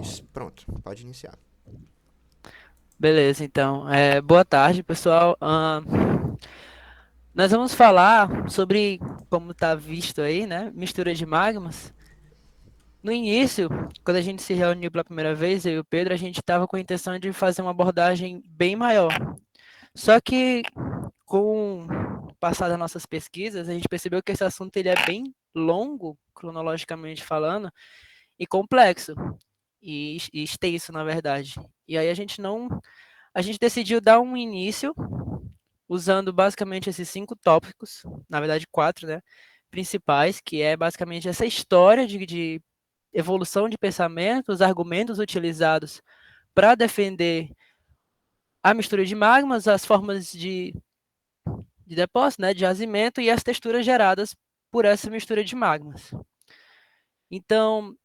Mas pronto, pode iniciar. Beleza, então. Boa tarde, pessoal. Nós vamos falar sobre, como está visto aí, né? Mistura de magmas. No início, quando a gente se reuniu pela primeira vez, eu e o Pedro, a gente estava com a intenção de fazer uma abordagem bem maior. Só que, com o passar das nossas pesquisas, a gente percebeu que esse assunto ele é bem longo, cronologicamente falando, e complexo, e extenso, na verdade. E aí a gente decidiu dar um início usando basicamente esses 5 tópicos, na verdade 4, né, principais, que é basicamente essa história de evolução de pensamento, os argumentos utilizados para defender a mistura de magmas, as formas de depósito, né, de jazimento e as texturas geradas por essa mistura de magmas. Então,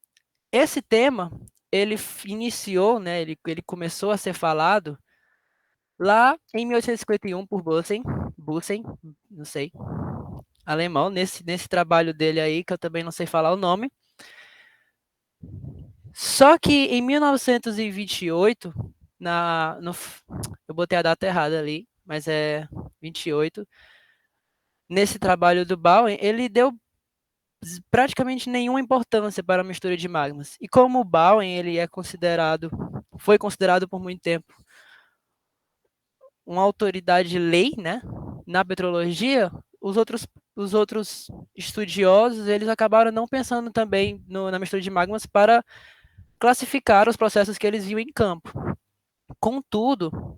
esse tema, ele iniciou, né, ele começou a ser falado lá em 1851 por Bunsen, não sei, alemão, nesse trabalho dele aí, que eu também não sei falar o nome. Só que em 1928, eu botei a data errada ali, mas é 28, nesse trabalho do Bowen, ele deu praticamente nenhuma importância para a mistura de magmas. E como o Bowen, foi considerado por muito tempo uma autoridade de lei, né, na petrologia, os outros estudiosos, eles acabaram não pensando também na mistura de magmas para classificar os processos que eles viam em campo. Contudo,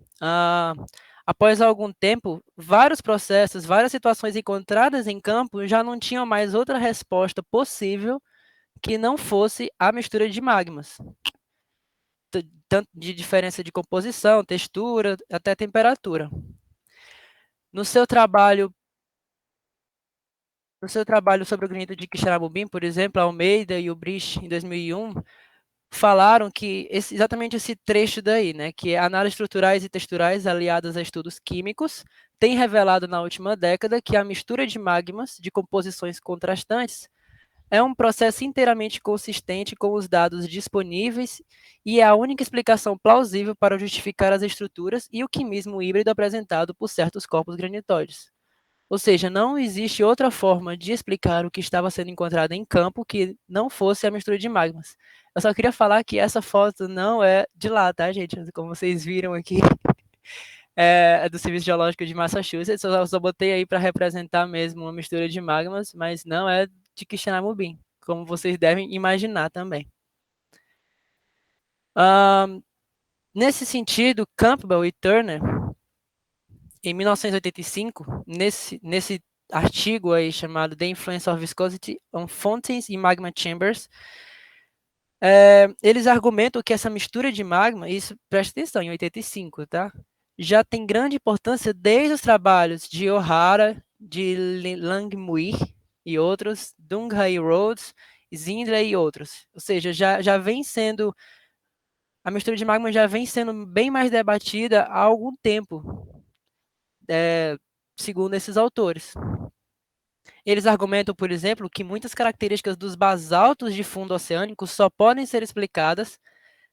após algum tempo, vários processos, várias situações encontradas em campo já não tinham mais outra resposta possível que não fosse a mistura de magmas, tanto de diferença de composição, textura, até temperatura. No seu trabalho, no seu trabalho sobre o granito de Quixeramobim, por exemplo, a Almeida e o Brich, em 2001, falaram que exatamente esse trecho daí, né, que é análises estruturais e texturais aliadas a estudos químicos, tem revelado na última década que a mistura de magmas de composições contrastantes é um processo inteiramente consistente com os dados disponíveis e é a única explicação plausível para justificar as estruturas e o quimismo híbrido apresentado por certos corpos granitóides. Ou seja, não existe outra forma de explicar o que estava sendo encontrado em campo que não fosse a mistura de magmas. Eu só queria falar que essa foto não é de lá, tá, gente? Como vocês viram aqui, é do Serviço Geológico de Massachusetts. Eu só botei aí para representar mesmo uma mistura de magmas, mas não é de Quixeramobim, como vocês devem imaginar também. Um, Nesse sentido, Campbell e Turner, em 1985, nesse artigo aí chamado The Influence of Viscosity on Fountains in Magma Chambers, eles argumentam que essa mistura de magma, isso presta atenção, em 85, tá? Já tem grande importância desde os trabalhos de O'Hara, de Langmuir e outros, Dunham e Rhodes, Zindler e outros. Ou seja, já vem sendo, a mistura de magma já vem sendo bem mais debatida há algum tempo, é, segundo esses autores. Eles argumentam, por exemplo, que muitas características dos basaltos de fundo oceânico só podem ser explicadas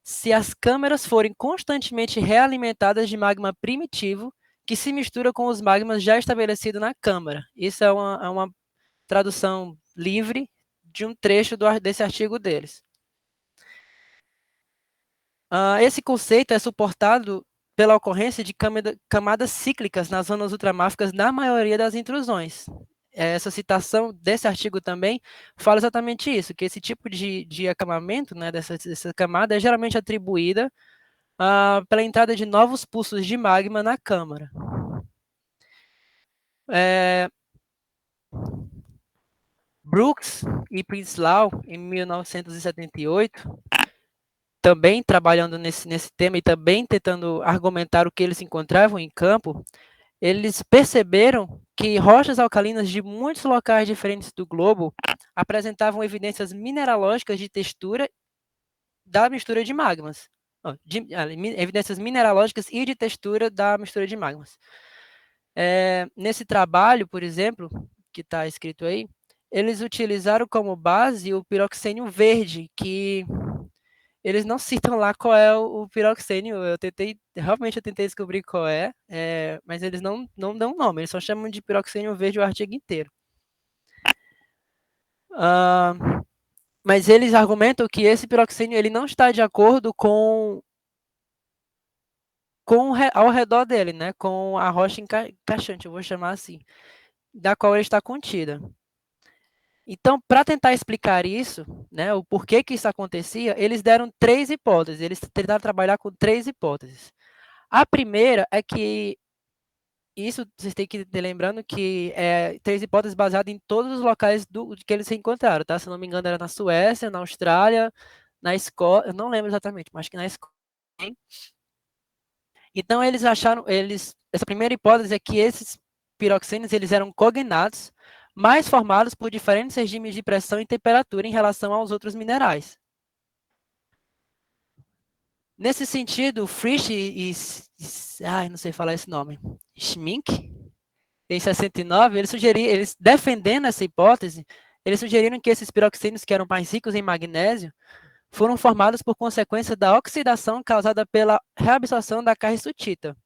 se as câmeras forem constantemente realimentadas de magma primitivo que se mistura com os magmas já estabelecidos na câmara. Isso é uma tradução livre de um trecho desse artigo deles. Esse conceito é suportado pela ocorrência de camadas cíclicas nas zonas ultramáficas na maioria das intrusões. Essa citação desse artigo também fala exatamente isso, que esse tipo de acamamento, né, dessa camada é geralmente atribuída pela entrada de novos pulsos de magma na câmara. Brooks e Prinsloo, em 1978, também trabalhando nesse tema e também tentando argumentar o que eles encontravam em campo, eles perceberam que rochas alcalinas de muitos locais diferentes do globo apresentavam evidências mineralógicas de textura da mistura de magmas. Evidências mineralógicas e de textura da mistura de magmas. Nesse trabalho, por exemplo, que está escrito aí, eles utilizaram como base o piroxênio verde, que eles não citam lá qual é o piroxênio. Realmente eu tentei descobrir qual mas eles não dão nome, eles só chamam de piroxênio verde o artigo inteiro. Ah, mas eles argumentam que esse piroxênio ele não está de acordo ao redor dele, né? Com a rocha encaixante, eu vou chamar assim, da qual ele está contida. Então, para tentar explicar isso, né, o porquê que isso acontecia, eles deram três hipóteses. Eles tentaram trabalhar com três hipóteses. A primeira é que isso vocês têm que ter lembrando que é três hipóteses baseadas em todos os locais que eles se encontraram, tá? Se não me engano, era na Suécia, na Austrália, na Escócia, eu não lembro exatamente, mas acho que na Escócia. Então essa primeira hipótese é que esses piroxenos eles eram cognatos, mas formados por diferentes regimes de pressão e temperatura em relação aos outros minerais. Nesse sentido, Frisch não sei falar esse nome, Schmink, em 69, eles defendendo essa hipótese, eles sugeriram que esses piroxinos que eram mais ricos em magnésio foram formados por consequência da oxidação causada pela reabsorção da carriçotita.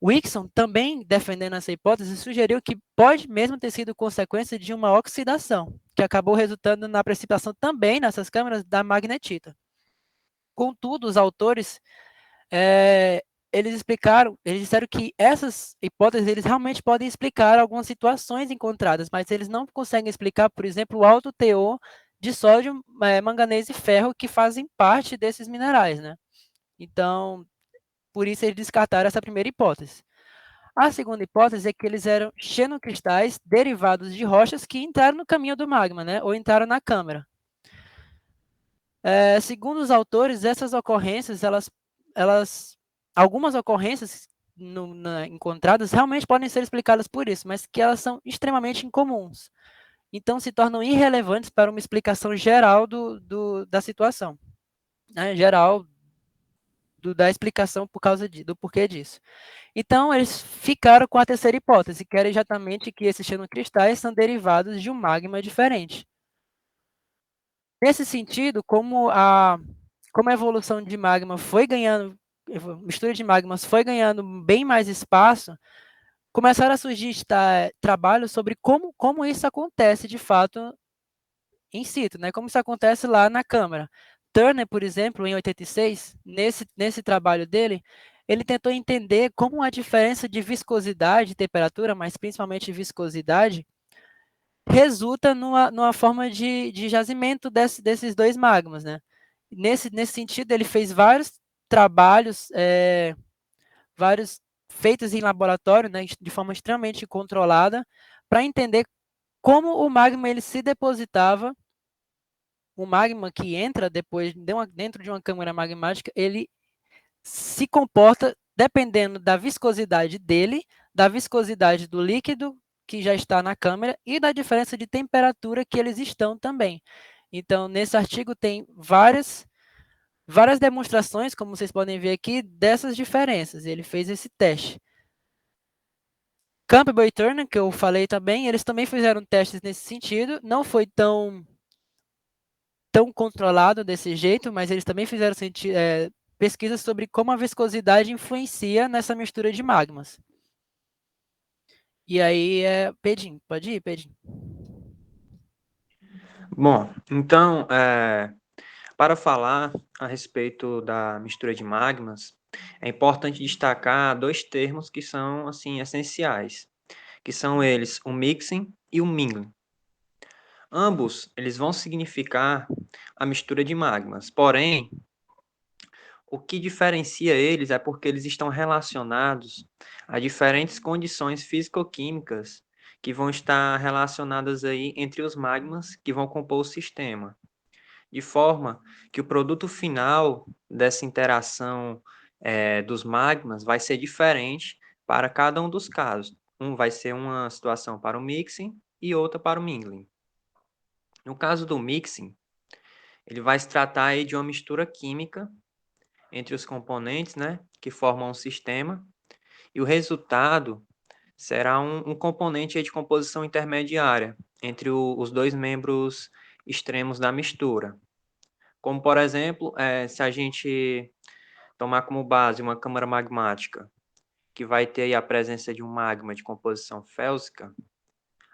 Wixon, também defendendo essa hipótese, sugeriu que pode mesmo ter sido consequência de uma oxidação, que acabou resultando na precipitação também nessas câmaras da magnetita. Contudo, os autores é, eles disseram que essas hipóteses eles realmente podem explicar algumas situações encontradas, mas eles não conseguem explicar, por exemplo, o alto teor de sódio, manganês e ferro que fazem parte desses minerais, né? Então, por isso eles descartaram essa primeira hipótese. A segunda hipótese é que eles eram xenocristais derivados de rochas que entraram no caminho do magma, né? Ou entraram na câmara. Segundo os autores, essas ocorrências, algumas ocorrências encontradas realmente podem ser explicadas por isso, mas que elas são extremamente incomuns. Então, se tornam irrelevantes para uma explicação geral da situação, né? Geral da explicação do porquê disso. Então, eles ficaram com a terceira hipótese, que era exatamente que esses xenocristais são derivados de um magma diferente. Nesse sentido, como a evolução de magma foi ganhando, mistura de magmas foi ganhando bem mais espaço, começaram a surgir trabalhos sobre como isso acontece de fato in situ, né? Como isso acontece lá na Câmara. Turner, por exemplo, em 86, nesse trabalho dele, ele tentou entender como a diferença de viscosidade e temperatura, mas principalmente viscosidade, resulta numa forma de jazimento desses dois magmas, né? Nesse sentido, ele fez vários trabalhos, vários feitos em laboratório, né, de forma extremamente controlada, para entender como o magma ele se depositava, o magma que entra depois dentro de uma câmara magmática, ele se comporta dependendo da viscosidade dele, da viscosidade do líquido que já está na câmara e da diferença de temperatura que eles estão também. Então, nesse artigo tem várias demonstrações, como vocês podem ver aqui, dessas diferenças. Ele fez esse teste. Campbell e Turner, que eu falei também, eles também fizeram testes nesse sentido. Não foi tão controlado desse jeito, mas eles também fizeram pesquisas sobre como a viscosidade influencia nessa mistura de magmas. E aí, Pedrinho, pode ir, Pedrinho. Bom, então, para falar a respeito da mistura de magmas, é importante destacar dois termos que são assim essenciais, que são eles o mixing e o mingling. Ambos eles vão significar a mistura de magmas, porém, o que diferencia eles é porque eles estão relacionados a diferentes condições físico-químicas que vão estar relacionadas aí entre os magmas que vão compor o sistema, de forma que o produto final dessa interação dos magmas vai ser diferente para cada um dos casos. Um vai ser uma situação para o mixing e outra para o mingling. No caso do mixing, ele vai se tratar aí de uma mistura química entre os componentes, né, que formam um sistema, e o resultado será um componente aí de composição intermediária entre os dois membros extremos da mistura, Como, por exemplo, se a gente tomar como base uma câmara magmática, que vai ter aí a presença de um magma de composição félsica,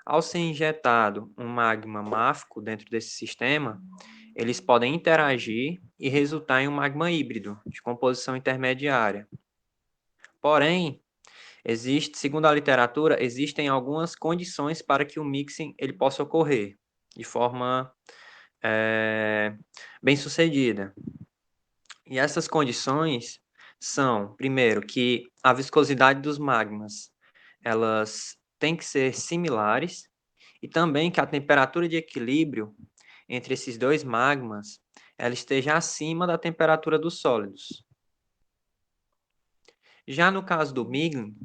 ao ser injetado um magma máfico dentro desse sistema, eles podem interagir e resultar em um magma híbrido de composição intermediária. Porém, segundo a literatura, existem algumas condições para que o mixing ele possa ocorrer de forma bem-sucedida. E essas condições são, primeiro, que a viscosidade dos magmas elas têm que ser similares e também que a temperatura de equilíbrio entre esses dois magmas ela esteja acima da temperatura dos sólidos. Já no caso do Miglin,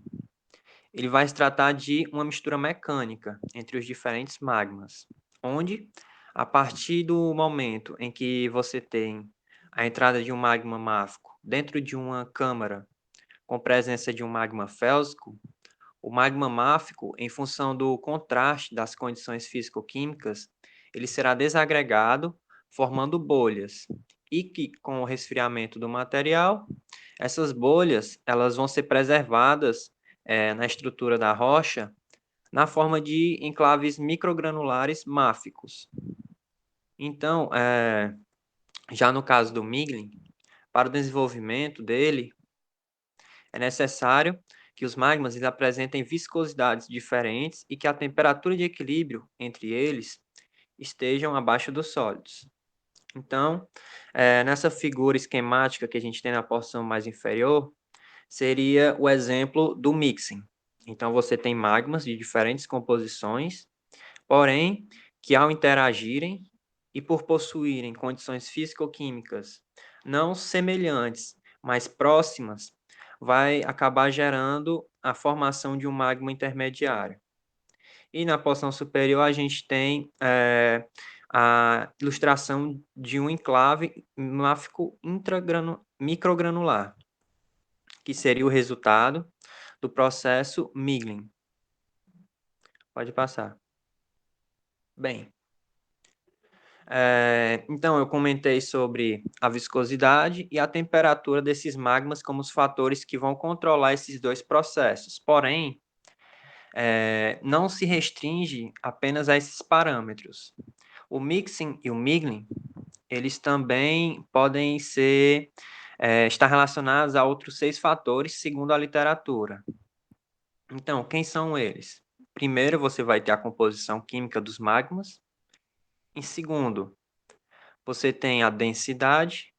ele vai se tratar de uma mistura mecânica entre os diferentes magmas, onde, a partir do momento em que você tem a entrada de um magma máfico dentro de uma câmara com presença de um magma félsico, o magma máfico, em função do contraste das condições físico-químicas, ele será desagregado, formando bolhas, e que, com o resfriamento do material, essas bolhas elas vão ser preservadas na estrutura da rocha na forma de enclaves microgranulares máficos. Então, já no caso do Miglin, para o desenvolvimento dele, é necessário que os magmas eles apresentem viscosidades diferentes e que a temperatura de equilíbrio entre eles estejam abaixo dos sólidos. Então, nessa figura esquemática que a gente tem na porção mais inferior, seria o exemplo do mixing. Então, você tem magmas de diferentes composições, porém, que ao interagirem e por possuírem condições físico-químicas não semelhantes, mas próximas, vai acabar gerando a formação de um magma intermediário. E na porção superior a gente tem a ilustração de um enclave máfico microgranular, que seria o resultado do processo Miglin. Pode passar. Bem, então eu comentei sobre a viscosidade e a temperatura desses magmas como os fatores que vão controlar esses dois processos. Porém, não se restringe apenas a esses parâmetros. O mixing e o miglin, eles também podem estar relacionados a outros 6 fatores, segundo a literatura. Então, quem são eles? Primeiro, você vai ter a composição química dos magmas. Em segundo, você tem a densidade,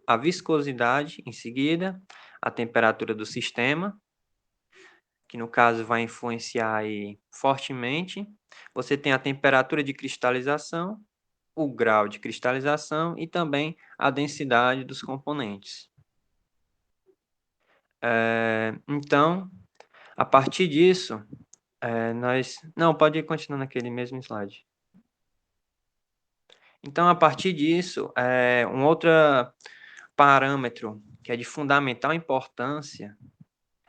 a viscosidade, em seguida, a temperatura do sistema, que no caso vai influenciar aí fortemente. Você tem a temperatura de cristalização, o grau de cristalização e também a densidade dos componentes. Então, a partir disso, nós... Não, pode continuar naquele mesmo slide. Então, a partir disso, um outro parâmetro que é de fundamental importância,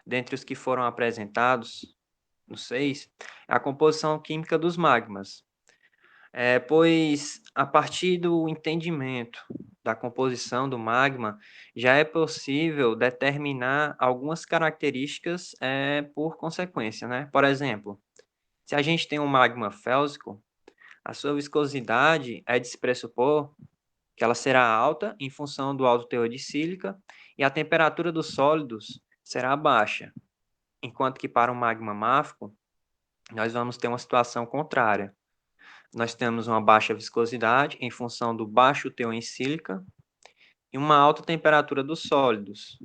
dentre os que foram apresentados, nos 6, é a composição química dos magmas. Pois, a partir do entendimento da composição do magma, já é possível determinar algumas características por consequência, né? Por exemplo, se a gente tem um magma félsico, a sua viscosidade é de se pressupor que ela será alta em função do alto teor de sílica e a temperatura dos sólidos será baixa, enquanto que para um magma máfico, nós vamos ter uma situação contrária. Nós temos uma baixa viscosidade em função do baixo teor em sílica e uma alta temperatura dos sólidos.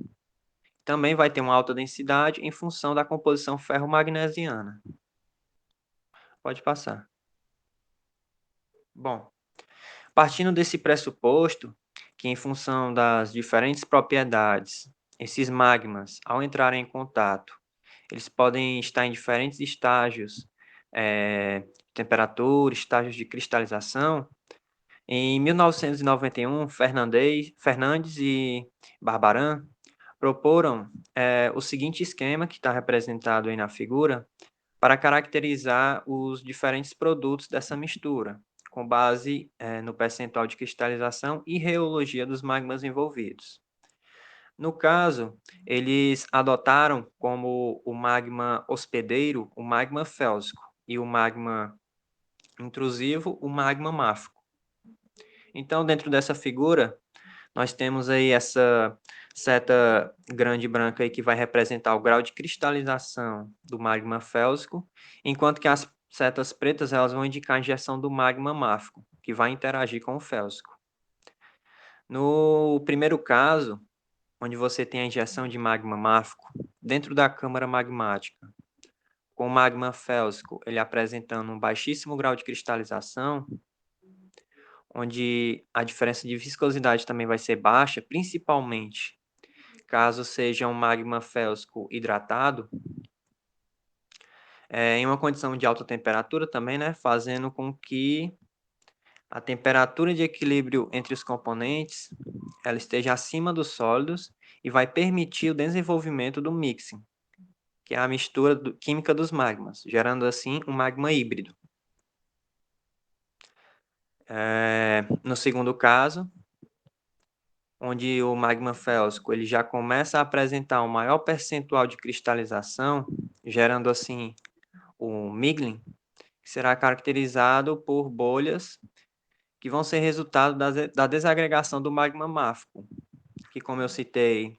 Também vai ter uma alta densidade em função da composição ferromagnesiana. Pode passar. Bom, partindo desse pressuposto, que em função das diferentes propriedades, esses magmas, ao entrarem em contato, eles podem estar em diferentes estágios, temperatura, estágios de cristalização. Em 1991, Fernandes e Barbaran proporam o seguinte esquema, que está representado aí na figura, para caracterizar os diferentes produtos dessa mistura, com base no percentual de cristalização e reologia dos magmas envolvidos. No caso, eles adotaram como o magma hospedeiro o magma félsico e o magma intrusivo o magma máfico. Então, dentro dessa figura, nós temos aí essa seta grande branca aí que vai representar o grau de cristalização do magma félsico, enquanto que as setas pretas elas vão indicar a injeção do magma máfico, que vai interagir com o félsico. No primeiro caso, onde você tem a injeção de magma máfico dentro da câmara magmática, com o magma félsico ele apresentando um baixíssimo grau de cristalização, onde a diferença de viscosidade também vai ser baixa, principalmente caso seja um magma félsico hidratado, em uma condição de alta temperatura também, né, fazendo com que a temperatura de equilíbrio entre os componentes ela esteja acima dos sólidos e vai permitir o desenvolvimento do mixing, que é a mistura química dos magmas, gerando assim um magma híbrido. No segundo caso, onde o magma félsico ele já começa a apresentar um maior percentual de cristalização, gerando assim o Miglin, que será caracterizado por bolhas que vão ser resultado da desagregação do magma máfico, que, como eu citei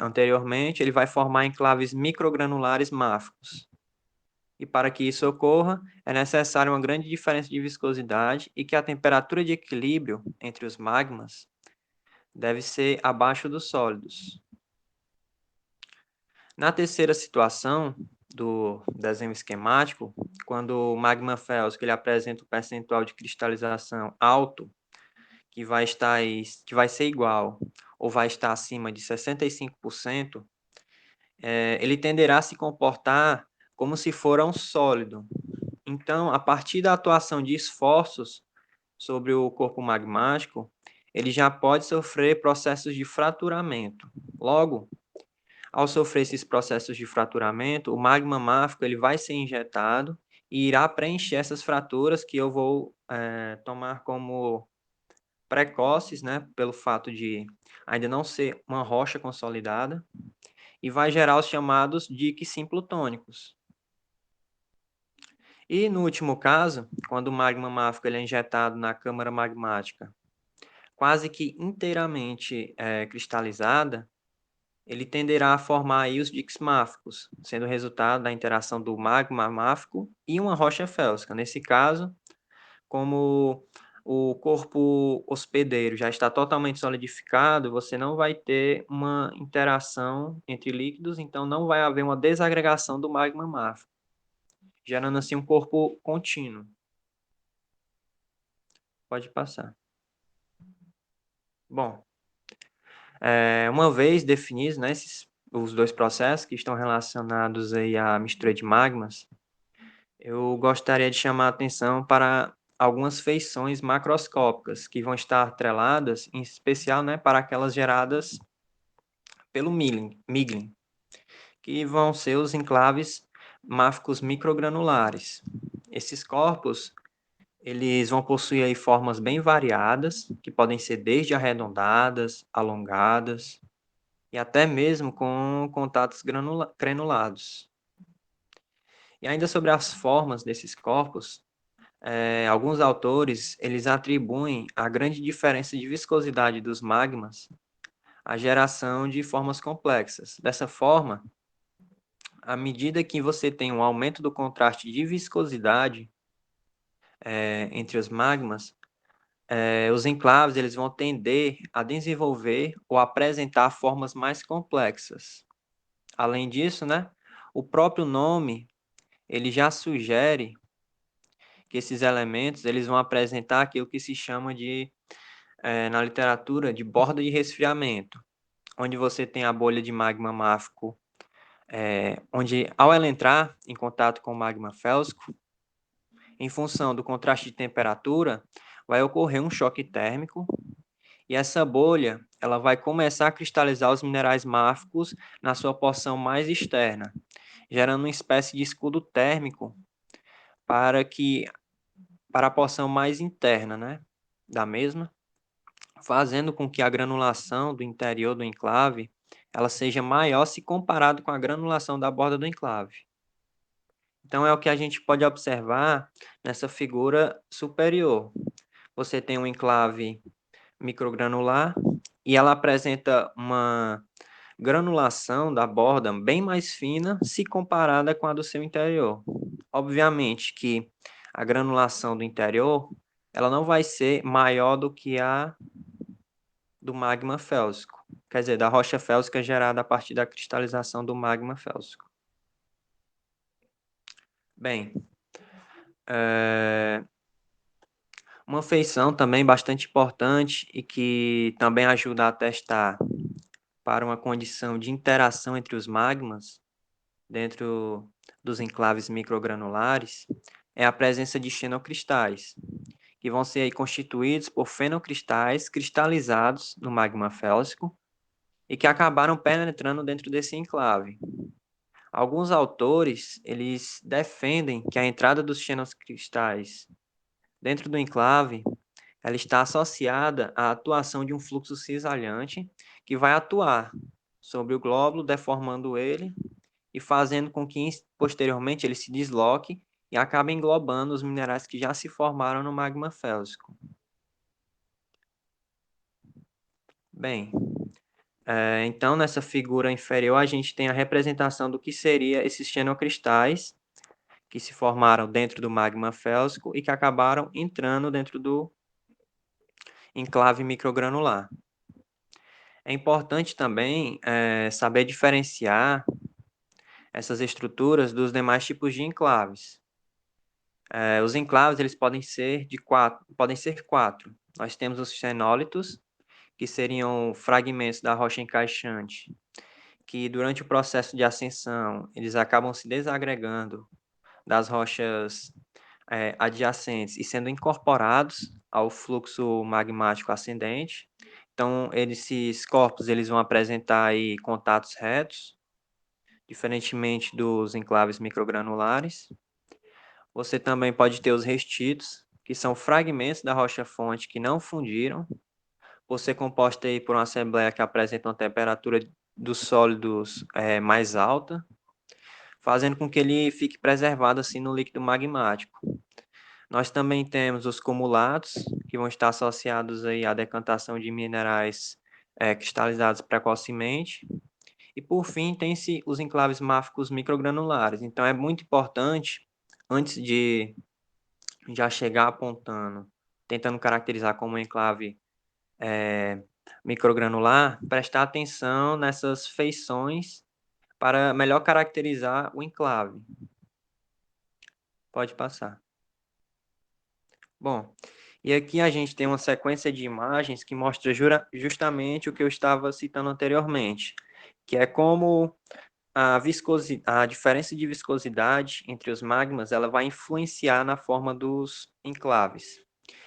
anteriormente, ele vai formar enclaves microgranulares máficos. E para que isso ocorra, é necessária uma grande diferença de viscosidade e que a temperatura de equilíbrio entre os magmas deve ser abaixo dos sólidos. Na terceira situação do desenho esquemático, quando o magma félsico ele apresenta um percentual de cristalização alto, que vai ser igual ou vai estar acima de 65%, ele tenderá a se comportar como se for um sólido. Então, a partir da atuação de esforços sobre o corpo magmático, ele já pode sofrer processos de fraturamento. Logo, ao sofrer esses processos de fraturamento, o magma máfico ele vai ser injetado e irá preencher essas fraturas que eu vou tomar como precoces, né, pelo fato de ainda não ser uma rocha consolidada, e vai gerar os chamados diques simplutônicos. E no último caso, quando o magma máfico ele é injetado na câmara magmática, quase que inteiramente cristalizada, ele tenderá a formar aí os diques máficos, sendo resultado da interação do magma máfico e uma rocha félsica. Nesse caso, como o corpo hospedeiro já está totalmente solidificado, você não vai ter uma interação entre líquidos, então não vai haver uma desagregação do magma máfico, gerando assim um corpo contínuo. Pode passar. Bom, uma vez definidos, né, os dois processos que estão relacionados aí à mistura de magmas, eu gostaria de chamar a atenção para algumas feições macroscópicas que vão estar atreladas, em especial, né, para aquelas geradas pelo Miglin, que vão ser os enclaves máficos microgranulares. Esses corpos, eles vão possuir aí formas bem variadas, que podem ser desde arredondadas, alongadas, e até mesmo com contatos granulados. E ainda sobre as formas desses corpos, alguns autores eles atribuem a grande diferença de viscosidade dos magmas à geração de formas complexas. Dessa forma, à medida que você tem um aumento do contraste de viscosidade entre os magmas, os enclaves eles vão tender a desenvolver ou apresentar formas mais complexas. Além disso, né, o próprio nome ele já sugere que esses elementos eles vão apresentar aquilo que se chama de, na literatura, de borda de resfriamento, onde você tem a bolha de magma máfico, onde ao ela entrar em contato com o magma félsico, em função do contraste de temperatura, vai ocorrer um choque térmico e essa bolha ela vai começar a cristalizar os minerais máficos na sua porção mais externa, gerando uma espécie de escudo térmico para que para a porção mais interna, né, da mesma, fazendo com que a granulação do interior do enclave ela seja maior se comparado com a granulação da borda do enclave. Então é o que a gente pode observar nessa figura superior. Você tem um enclave microgranular e ela apresenta uma granulação da borda bem mais fina se comparada com a do seu interior. Obviamente que a granulação do interior ela não vai ser maior do que a do magma félsico, quer dizer, da rocha félsica gerada a partir da cristalização do magma félsico. Bem, uma feição também bastante importante e que também ajuda a testar para uma condição de interação entre os magmas dentro dos enclaves microgranulares é a presença de xenocristais, que vão ser aí constituídos por fenocristais cristalizados no magma félsico e que acabaram penetrando dentro desse enclave. Alguns autores, eles defendem que a entrada dos xenocristais dentro do enclave, ela está associada à atuação de um fluxo cisalhante que vai atuar sobre o glóbulo, deformando ele e fazendo com que posteriormente ele se desloque e acabe englobando os minerais que já se formaram no magma félsico. Bem, então nessa figura inferior a gente tem a representação do que seria esses xenocristais que se formaram dentro do magma félsico e que acabaram entrando dentro do enclave microgranular. É importante também saber diferenciar essas estruturas dos demais tipos de enclaves. Os enclaves eles podem ser quatro. Nós temos os xenólitos, que seriam fragmentos da rocha encaixante, que durante o processo de ascensão eles acabam se desagregando das rochas adjacentes e sendo incorporados ao fluxo magmático ascendente. Então, esses corpos eles vão apresentar aí contatos retos, diferentemente dos enclaves microgranulares. Você também pode ter os restitos, que são fragmentos da rocha-fonte que não fundiram, por ser composta aí por uma assembleia que apresenta uma temperatura dos sólidos mais alta, fazendo com que ele fique preservado assim no líquido magmático. Nós também temos os cumulados, que vão estar associados aí à decantação de minerais cristalizados precocemente. E, por fim, tem-se os enclaves máficos microgranulares. Então, é muito importante, antes de já chegar apontando, tentando caracterizar como um enclave microgranular, prestar atenção nessas feições para melhor caracterizar o enclave. Pode passar. Bom, e aqui a gente tem uma sequência de imagens que mostra justamente o que eu estava citando anteriormente, que é como a diferença de viscosidade entre os magmas ela vai influenciar na forma dos enclaves.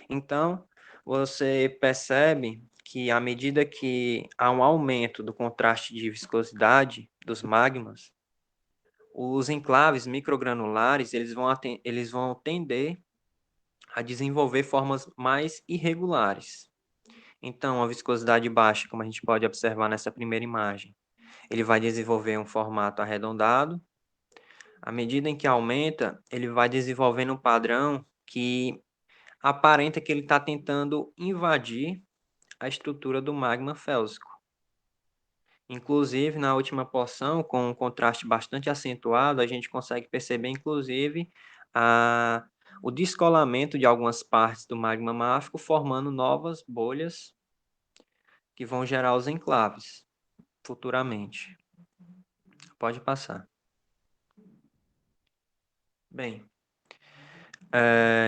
Então, você percebe que à medida que há um aumento do contraste de viscosidade dos magmas, os enclaves microgranulares eles vão tender a desenvolver formas mais irregulares. Então, a viscosidade baixa, como a gente pode observar nessa primeira imagem, ele vai desenvolver um formato arredondado. À medida em que aumenta, ele vai desenvolvendo um padrão que aparenta que ele está tentando invadir a estrutura do magma félsico. Inclusive, na última porção, com um contraste bastante acentuado, a gente consegue perceber, inclusive, o descolamento de algumas partes do magma máfico, formando novas bolhas que vão gerar os enclaves futuramente. Pode passar. Bem,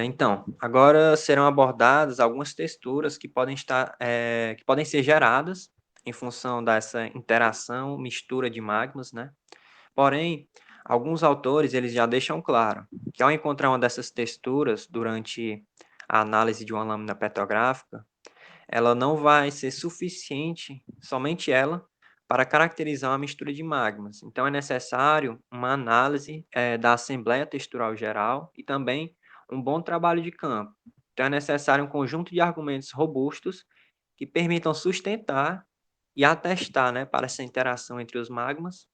então, agora serão abordadas algumas texturas que que podem ser geradas em função dessa interação, mistura de magmas, né? Porém, alguns autores eles já deixam claro que ao encontrar uma dessas texturas durante a análise de uma lâmina petrográfica, ela não vai ser suficiente, somente ela, para caracterizar uma mistura de magmas. Então, é necessário uma análise da assembleia textural geral e também um bom trabalho de campo. Então, é necessário um conjunto de argumentos robustos que permitam sustentar e atestar, né, para essa interação entre os magmas.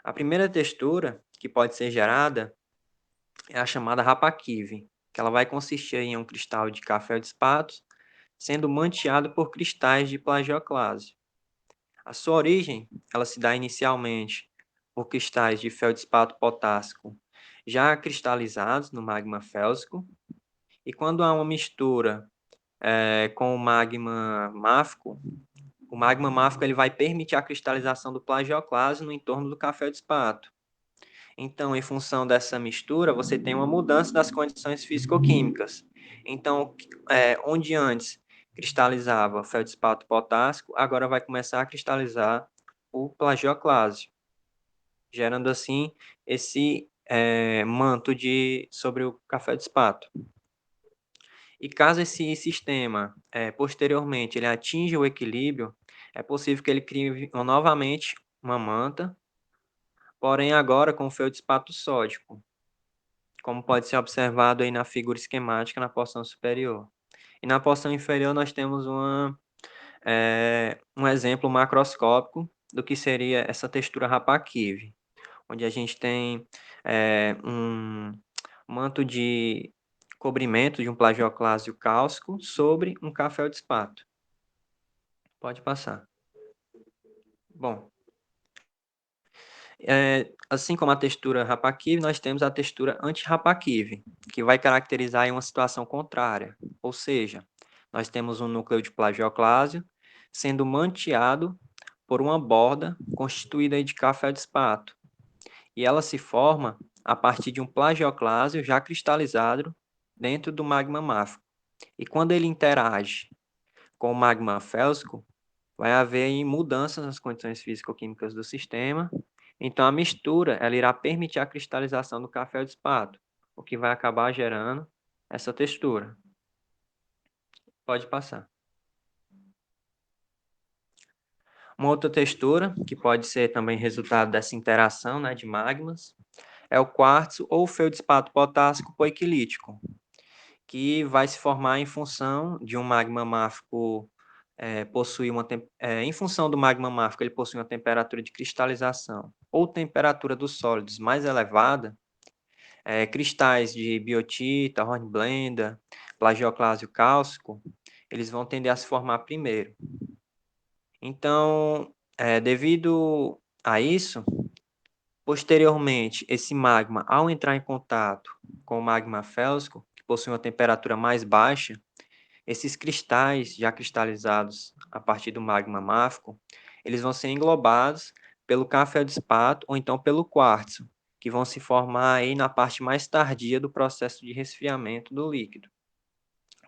A primeira textura que pode ser gerada é a chamada Rapakive, que ela vai consistir em um cristal de café-feldespato sendo manteado por cristais de plagioclase. A sua origem, ela se dá inicialmente por cristais de feldespato potássico já cristalizados no magma félsico, e quando há uma mistura com o magma máfico ele vai permitir a cristalização do plagioclase no entorno do café-despato. Então, em função dessa mistura, você tem uma mudança das condições físico-químicas. Então, onde antes cristalizava feldespato potássico, agora vai começar a cristalizar o plagioclásio, gerando assim esse manto sobre o café-despato. E caso esse sistema, posteriormente, ele atinja o equilíbrio, é possível que ele crie novamente uma manta, porém agora com feldespato sódico, como pode ser observado aí na figura esquemática na porção superior. E na porção inferior nós temos um exemplo macroscópico do que seria essa textura Rapakive, onde a gente tem um manto de cobrimento de um plagioclásio cálcico sobre um café-feldespato. Pode passar. Bom, assim como a textura Rapakive, nós temos a textura anti-Rapakive, que vai caracterizar em uma situação contrária, ou seja, nós temos um núcleo de plagioclásio sendo manteado por uma borda constituída de café-feldespato, e ela se forma a partir de um plagioclásio já cristalizado dentro do magma máfico. E quando ele interage com o magma félsico, vai haver aí mudanças nas condições físico-químicas do sistema. Então, a mistura ela irá permitir a cristalização do café-despato, o que vai acabar gerando essa textura. Pode passar. Uma outra textura, que pode ser também resultado dessa interação, né, de magmas, é o quartzo ou feldespato potássico poiquilítico, que vai se formar em função de um magma máfico possuir em função do magma máfico, ele possui uma temperatura de cristalização ou temperatura dos sólidos mais elevada, cristais de biotita, hornblenda, plagioclásio cálcico, eles vão tender a se formar primeiro. Então, devido a isso, posteriormente, esse magma, ao entrar em contato com o magma félsico, que possui uma temperatura mais baixa, esses cristais já cristalizados a partir do magma máfico, eles vão ser englobados pelo café-despato ou então pelo quartzo, que vão se formar aí na parte mais tardia do processo de resfriamento do líquido.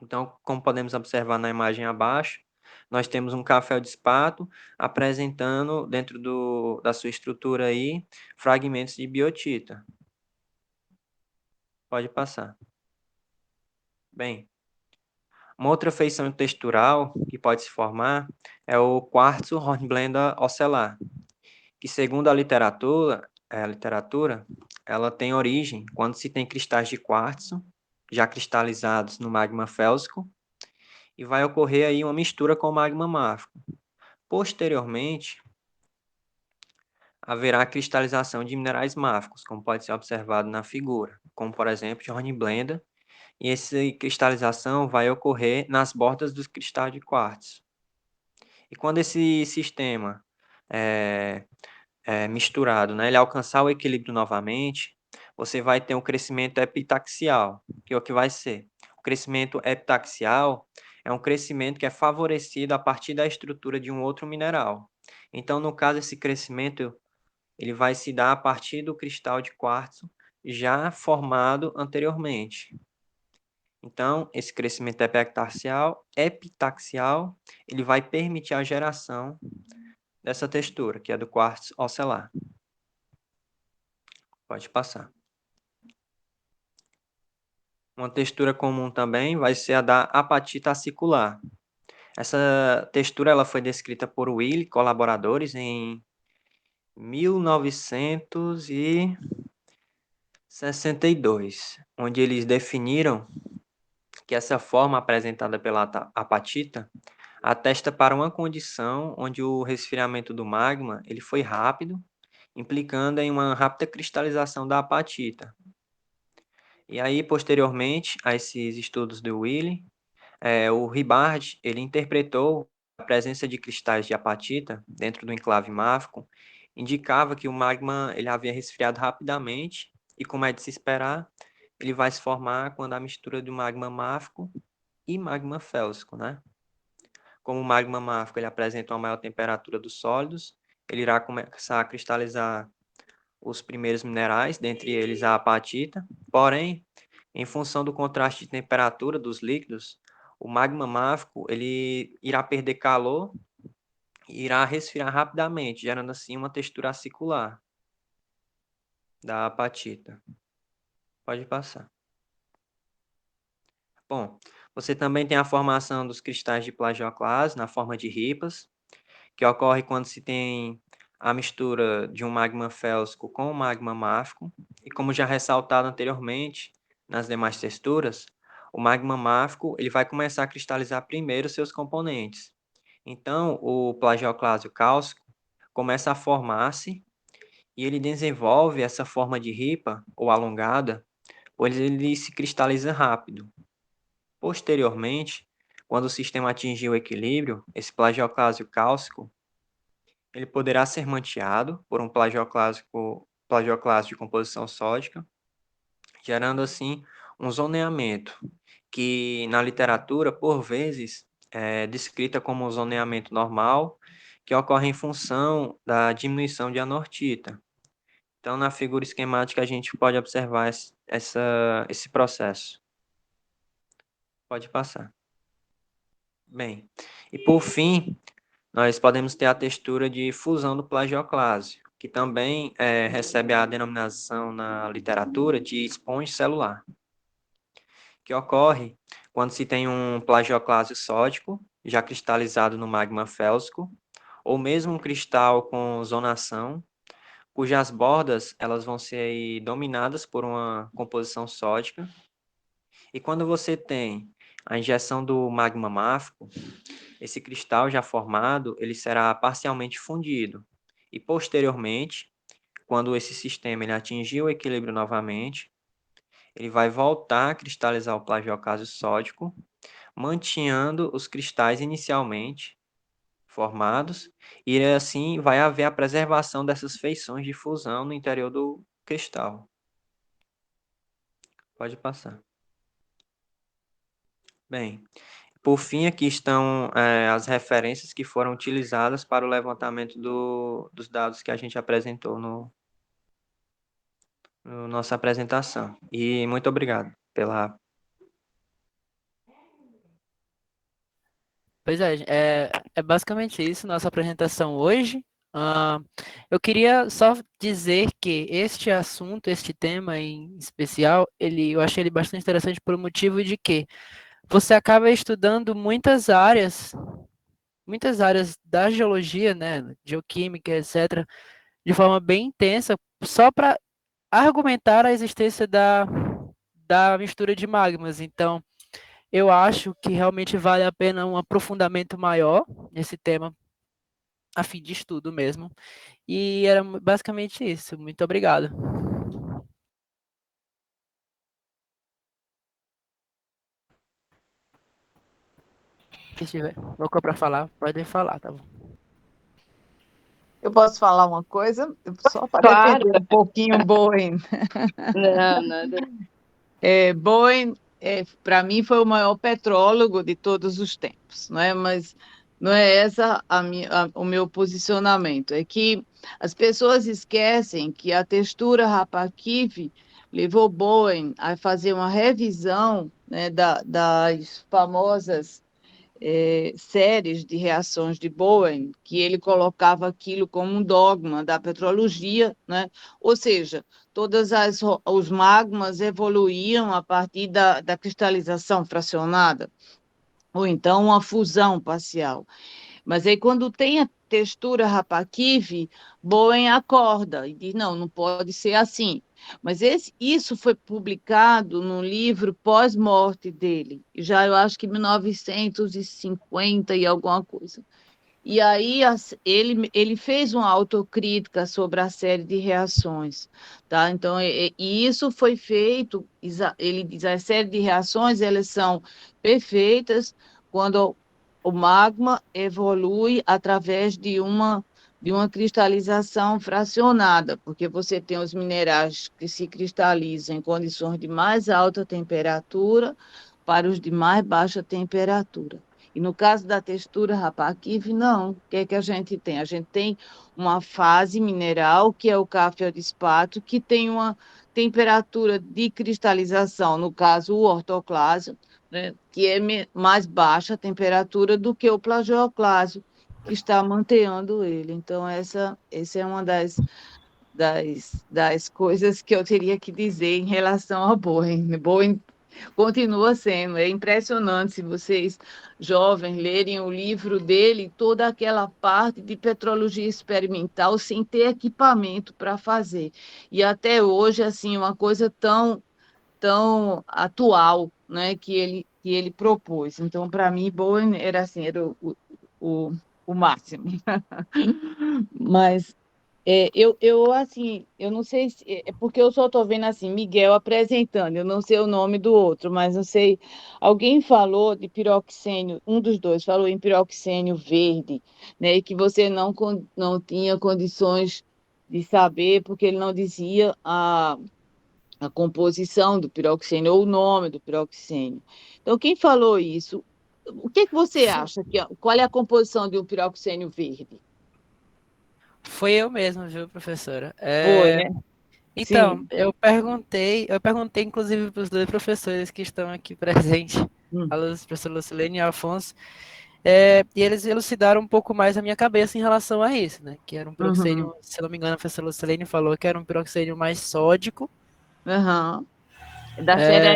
Então, como podemos observar na imagem abaixo, nós temos um café-despato apresentando dentro da sua estrutura aí fragmentos de biotita. Pode passar. Bem, uma outra feição textural que pode se formar é o quartzo hornblenda ocelar, que segundo a literatura, ela tem origem quando se tem cristais de quartzo já cristalizados no magma félsico e vai ocorrer aí uma mistura com o magma máfico. Posteriormente, haverá cristalização de minerais máficos, como pode ser observado na figura, como por exemplo de hornblenda, e essa cristalização vai ocorrer nas bordas dos cristais de quartzo. E quando esse sistema misturado, né, ele alcançar o equilíbrio novamente, você vai ter um crescimento epitaxial, que é o que vai ser. O crescimento epitaxial é um crescimento que é favorecido a partir da estrutura de um outro mineral. Então, no caso, esse crescimento ele vai se dar a partir do cristal de quartzo já formado anteriormente. Então, esse crescimento epitaxial, ele vai permitir a geração dessa textura, que é do quartzo ocelar. Pode passar. Uma textura comum também vai ser a da apatita acicular. Essa textura ela foi descrita por Will e colaboradores em 1900 e 62, onde eles definiram que essa forma apresentada pela apatita atesta para uma condição onde o resfriamento do magma ele foi rápido, implicando em uma rápida cristalização da apatita. E aí, posteriormente a esses estudos do Willy, o Ribard ele interpretou a presença de cristais de apatita dentro do enclave máfico, indicava que o magma ele havia resfriado rapidamente e, como é de se esperar, ele vai se formar quando a mistura do magma máfico e magma félsico, né? Como o magma máfico ele apresenta uma maior temperatura dos sólidos, ele irá começar a cristalizar os primeiros minerais, dentre eles a apatita. Porém, em função do contraste de temperatura dos líquidos, o magma máfico ele irá perder calor e irá resfriar rapidamente, gerando assim uma textura acicular da apatita. Pode passar. Bom, você também tem a formação dos cristais de plagioclase na forma de ripas, que ocorre quando se tem a mistura de um magma félsico com um magma máfico. E como já ressaltado anteriormente, nas demais texturas, o magma máfico ele vai começar a cristalizar primeiro seus componentes. Então, o plagioclásio cálcico começa a formar-se e ele desenvolve essa forma de ripa ou alongada, pois ele se cristaliza rápido. Posteriormente, quando o sistema atingir o equilíbrio, esse plagioclásio cálcico ele poderá ser manteado por um plagioclásico de composição sódica, gerando assim um zoneamento, que na literatura, por vezes, é descrita como um zoneamento normal, que ocorre em função da diminuição de anortita. Então, na figura esquemática, a gente pode observar esse processo. Pode passar. Bem, e por fim, nós podemos ter a textura de fusão do plagioclásio, que também recebe a denominação na literatura de esponja celular, que ocorre quando se tem um plagioclásio sódico, já cristalizado no magma félsico, ou mesmo um cristal com zonação, cujas bordas elas vão ser aí dominadas por uma composição sódica. E quando você tem a injeção do magma máfico, esse cristal já formado, ele será parcialmente fundido. E posteriormente, quando esse sistema ele atingir o equilíbrio novamente, ele vai voltar a cristalizar o plagioclásio sódico, mantinhando os cristais inicialmente formados, e assim vai haver a preservação dessas feições de fusão no interior do cristal. Pode passar. Bem, por fim, aqui estão as referências que foram utilizadas para o levantamento dos dados que a gente apresentou no nossa apresentação. E muito obrigado pela. Pois é basicamente isso, nossa apresentação hoje. Ah, eu queria só dizer que este assunto, este tema em especial, eu achei ele bastante interessante por motivo de que você acaba estudando muitas áreas da geologia, né, geoquímica, etc., de forma bem intensa, só para argumentar a existência da mistura de magmas. Então, eu acho que realmente vale a pena um aprofundamento maior nesse tema, a fim de estudo mesmo. E era basicamente isso. Muito obrigado. Se tiver louco para falar, pode falar, tá bom? Eu posso falar uma coisa? Só para Claro. defender um pouquinho Bowen. Não, nada. Bowen, para mim, foi o maior petrólogo de todos os tempos, não é? Mas não é essa o meu posicionamento. É que as pessoas esquecem que a textura Rapakif levou Bowen a fazer uma revisão, né, das famosas séries de reações de Bowen, que ele colocava aquilo como um dogma da petrologia, né? Ou seja, os magmas evoluíam a partir da cristalização fracionada, ou então uma fusão parcial. Mas aí, quando tem a textura Rapakif, Bowen acorda e diz, não pode ser assim. Mas isso foi publicado num livro pós-morte dele, já eu acho que 1950 e alguma coisa. E aí ele fez uma autocrítica sobre a série de reações, tá? Então, e isso foi feito, ele diz, a série de reações, elas são perfeitas quando o magma evolui através de uma cristalização fracionada, porque você tem os minerais que se cristalizam em condições de mais alta temperatura para os de mais baixa temperatura. E no caso da textura Rapakive, não. O que é que a gente tem? A gente tem uma fase mineral, que é o cafeoldespato, que tem uma temperatura de cristalização, no caso o ortoclásio, né, que é mais baixa a temperatura do que o plagioclásio, que está manteando ele. Então, essa é uma das coisas que eu teria que dizer em relação ao Boeing. Boeing continua sendo, é impressionante se vocês, jovens, lerem o livro dele, toda aquela parte de petrologia experimental sem ter equipamento para fazer. E até hoje, assim, uma coisa tão atual, né, que ele propôs. Então, para mim, Bowen era assim, era o, o máximo. Mas assim, eu não sei se, é porque eu só estou vendo assim, Miguel apresentando, eu não sei o nome do outro, mas não sei, alguém falou de piroxênio, um dos dois falou em piroxênio verde, né, e que você não tinha condições de saber, porque ele não dizia a composição do piroxênio ou o nome do piroxênio. Então, quem falou isso? O que que você Fo- acha? Qual é a composição de um piroxênio verde? Foi eu mesmo, viu, professora? Foi, né? Então, Sim. eu perguntei inclusive para os dois professores que estão aqui presentes, Hum. a professora Lucilene e a Afonso, e eles elucidaram um pouco mais a minha cabeça em relação a isso, né? Que era um Uhum. piroxênio, se eu não me engano, a professora Lucilene falou que era um piroxênio mais sódico. Aham. Da série a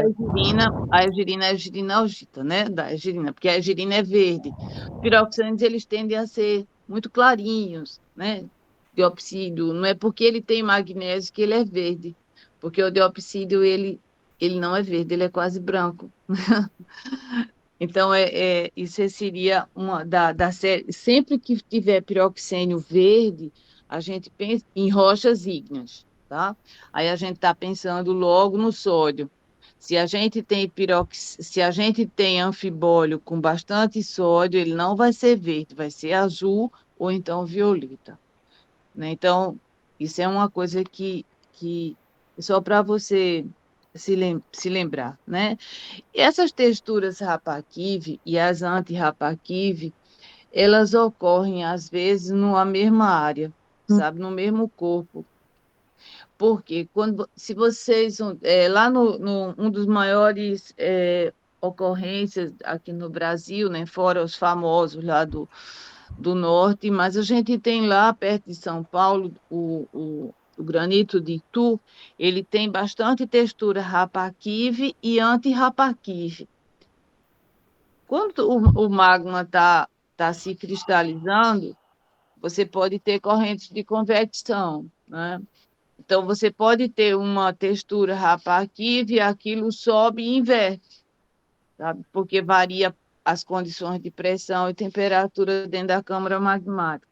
algita, né? Da argirina, porque a argirina é verde. Os piroxânidos, eles tendem a ser muito clarinhos, né? Diopsídio, não é porque ele tem magnésio que ele é verde, porque o diopsídio, ele não é verde, ele é quase branco. Então, isso seria uma da série. Sempre que tiver piroxênio verde, a gente pensa em rochas ígneas, tá? Aí a gente está pensando logo no sódio. Se a gente tem anfibólio com bastante sódio, ele não vai ser verde, vai ser azul ou então violeta, né? Então, isso é uma coisa que só para você se lembrar, né? E essas texturas Rapakive e as anti-Rapakive, elas ocorrem, às vezes, numa mesma área, sabe? No mesmo corpo. Porque se vocês, lá um dos maiores ocorrências aqui no Brasil, né? Fora os famosos lá do norte, mas a gente tem lá perto de São Paulo o granito de Itu, ele tem bastante textura Rapakive e anti-Rapakive. Quando o magma tá se cristalizando, você pode ter correntes de convecção, né? Então, você pode ter uma textura Rapakive e aquilo sobe e inverte, sabe? Porque varia as condições de pressão e temperatura dentro da câmara magmática.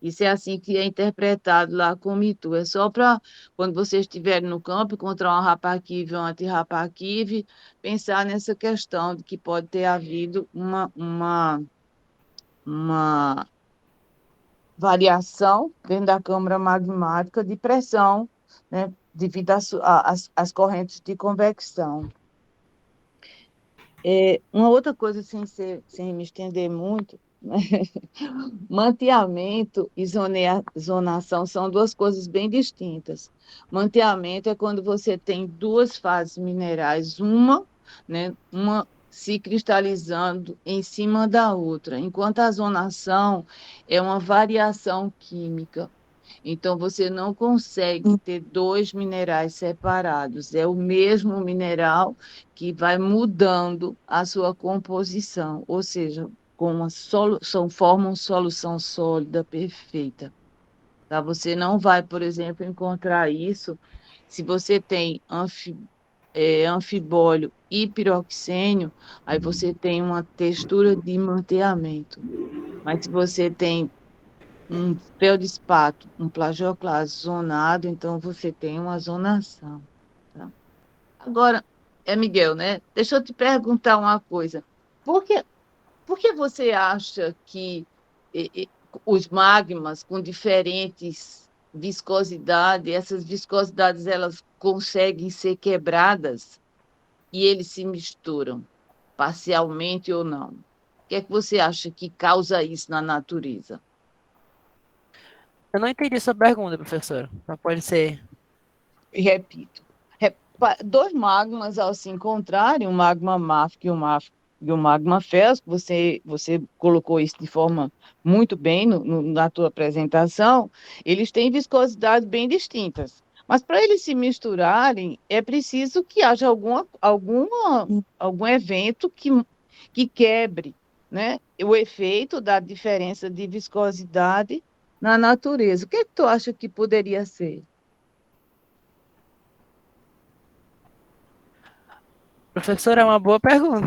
Isso é assim que é interpretado lá como Itu. É só para, quando vocês estiverem no campo, encontrar uma Rapakive ou anti-Rapakive, pensar nessa questão de que pode ter havido uma variação dentro da câmara magmática de pressão, né, devido às correntes de convecção. Uma outra coisa, sem me estender muito, né? Manteamento e zonação são duas coisas bem distintas. Manteamento é quando você tem duas fases minerais, uma se cristalizando em cima da outra, enquanto a zonação é uma variação química. Então, você não consegue ter dois minerais separados, é o mesmo mineral que vai mudando a sua composição, ou seja, com uma solução, forma uma solução sólida perfeita. Tá? Você não vai, por exemplo, encontrar isso Se você tem anfibólio e piroxênio, aí você tem uma textura de manteamento. Mas se você tem um feldespato, um plagioclasto zonado, então você tem uma zonação. Tá? Agora, Miguel, né? Deixa eu te perguntar uma coisa. Por que, por que você acha que os magmas com diferentes viscosidades, essas viscosidades elas conseguem ser quebradas e eles se misturam, parcialmente ou não? O que é que você acha que causa isso na natureza? Eu não entendi sua pergunta, professora. Só pode ser. E repito, dois magmas ao se encontrarem, um magma máfico e um magma félsico, você colocou isso de forma muito bem na tua apresentação, eles têm viscosidades bem distintas. Mas para eles se misturarem, é preciso que haja algum evento que quebre, né, o efeito da diferença de viscosidade na natureza. O que é que tu acha que poderia ser? Professora, é uma boa pergunta.